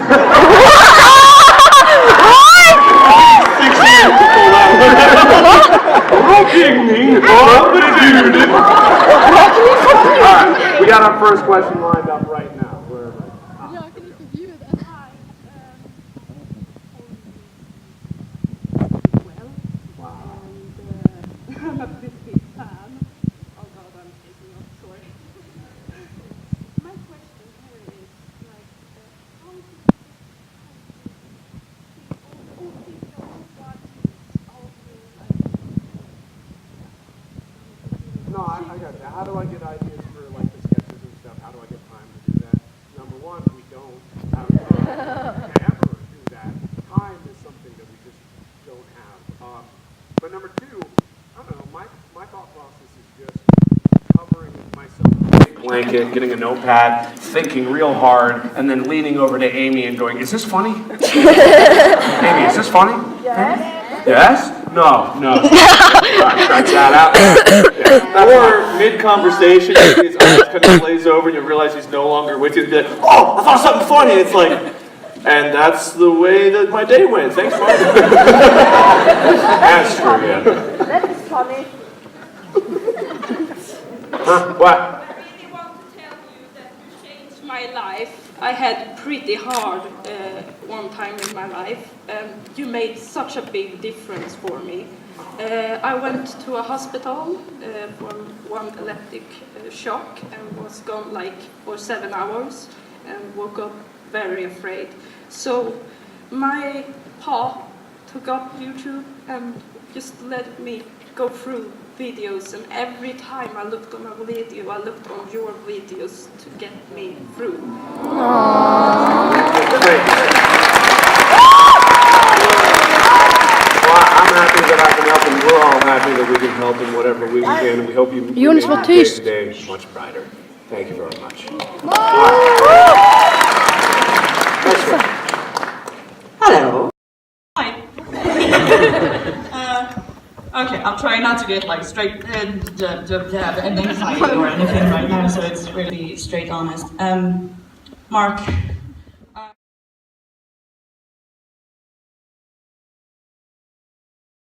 [SPEAKER 6] years to pull that. Rockigning förbjudet. Alright, we got our first question lined up right now.
[SPEAKER 12] I'm a big fan. Oh God, I'm taking off. Sorry. My question here is like, how do you all people watch all
[SPEAKER 6] No, I got that. How do I get ideas for like the sketches and stuff? How do I get time to do that? Number one, we don't have time to ever do that. Time is something that we just don't have. But number two, I don't know, my thought process is just covering my blanket, getting a notepad, thinking real hard, and then leaning over to Amy and going, "Is this funny? Amy, is this funny? Yes? Yes? No. Scratch that out.
[SPEAKER 7] Or mid-conversation, his eyes kind of glaze over and you realize he's no longer with you. And be like, "Oh, I thought of something funny." It's like, and that's the way that my day went. Thanks, Mark. That's true, yeah.
[SPEAKER 12] That is funny.
[SPEAKER 6] Huh? What?
[SPEAKER 12] I really want to tell you that you changed my life. I had pretty hard one time in my life. You made such a big difference for me. I went to a hospital for one electric shock and was gone like for 7 hours and woke up very afraid. So my pa took up YouTube and just let me go through videos, and every time I looked on a video, I looked on your videos to get me through.
[SPEAKER 6] Well, I'm happy that I can help him. We're all happy that we can help him whatever we can, and we hope you make your day today much brighter. Thank you very much.
[SPEAKER 10] Hello.
[SPEAKER 2] Hi. Okay, I'll try not to get like straight and anxiety or anything right now, so it's really straight honest. Mark,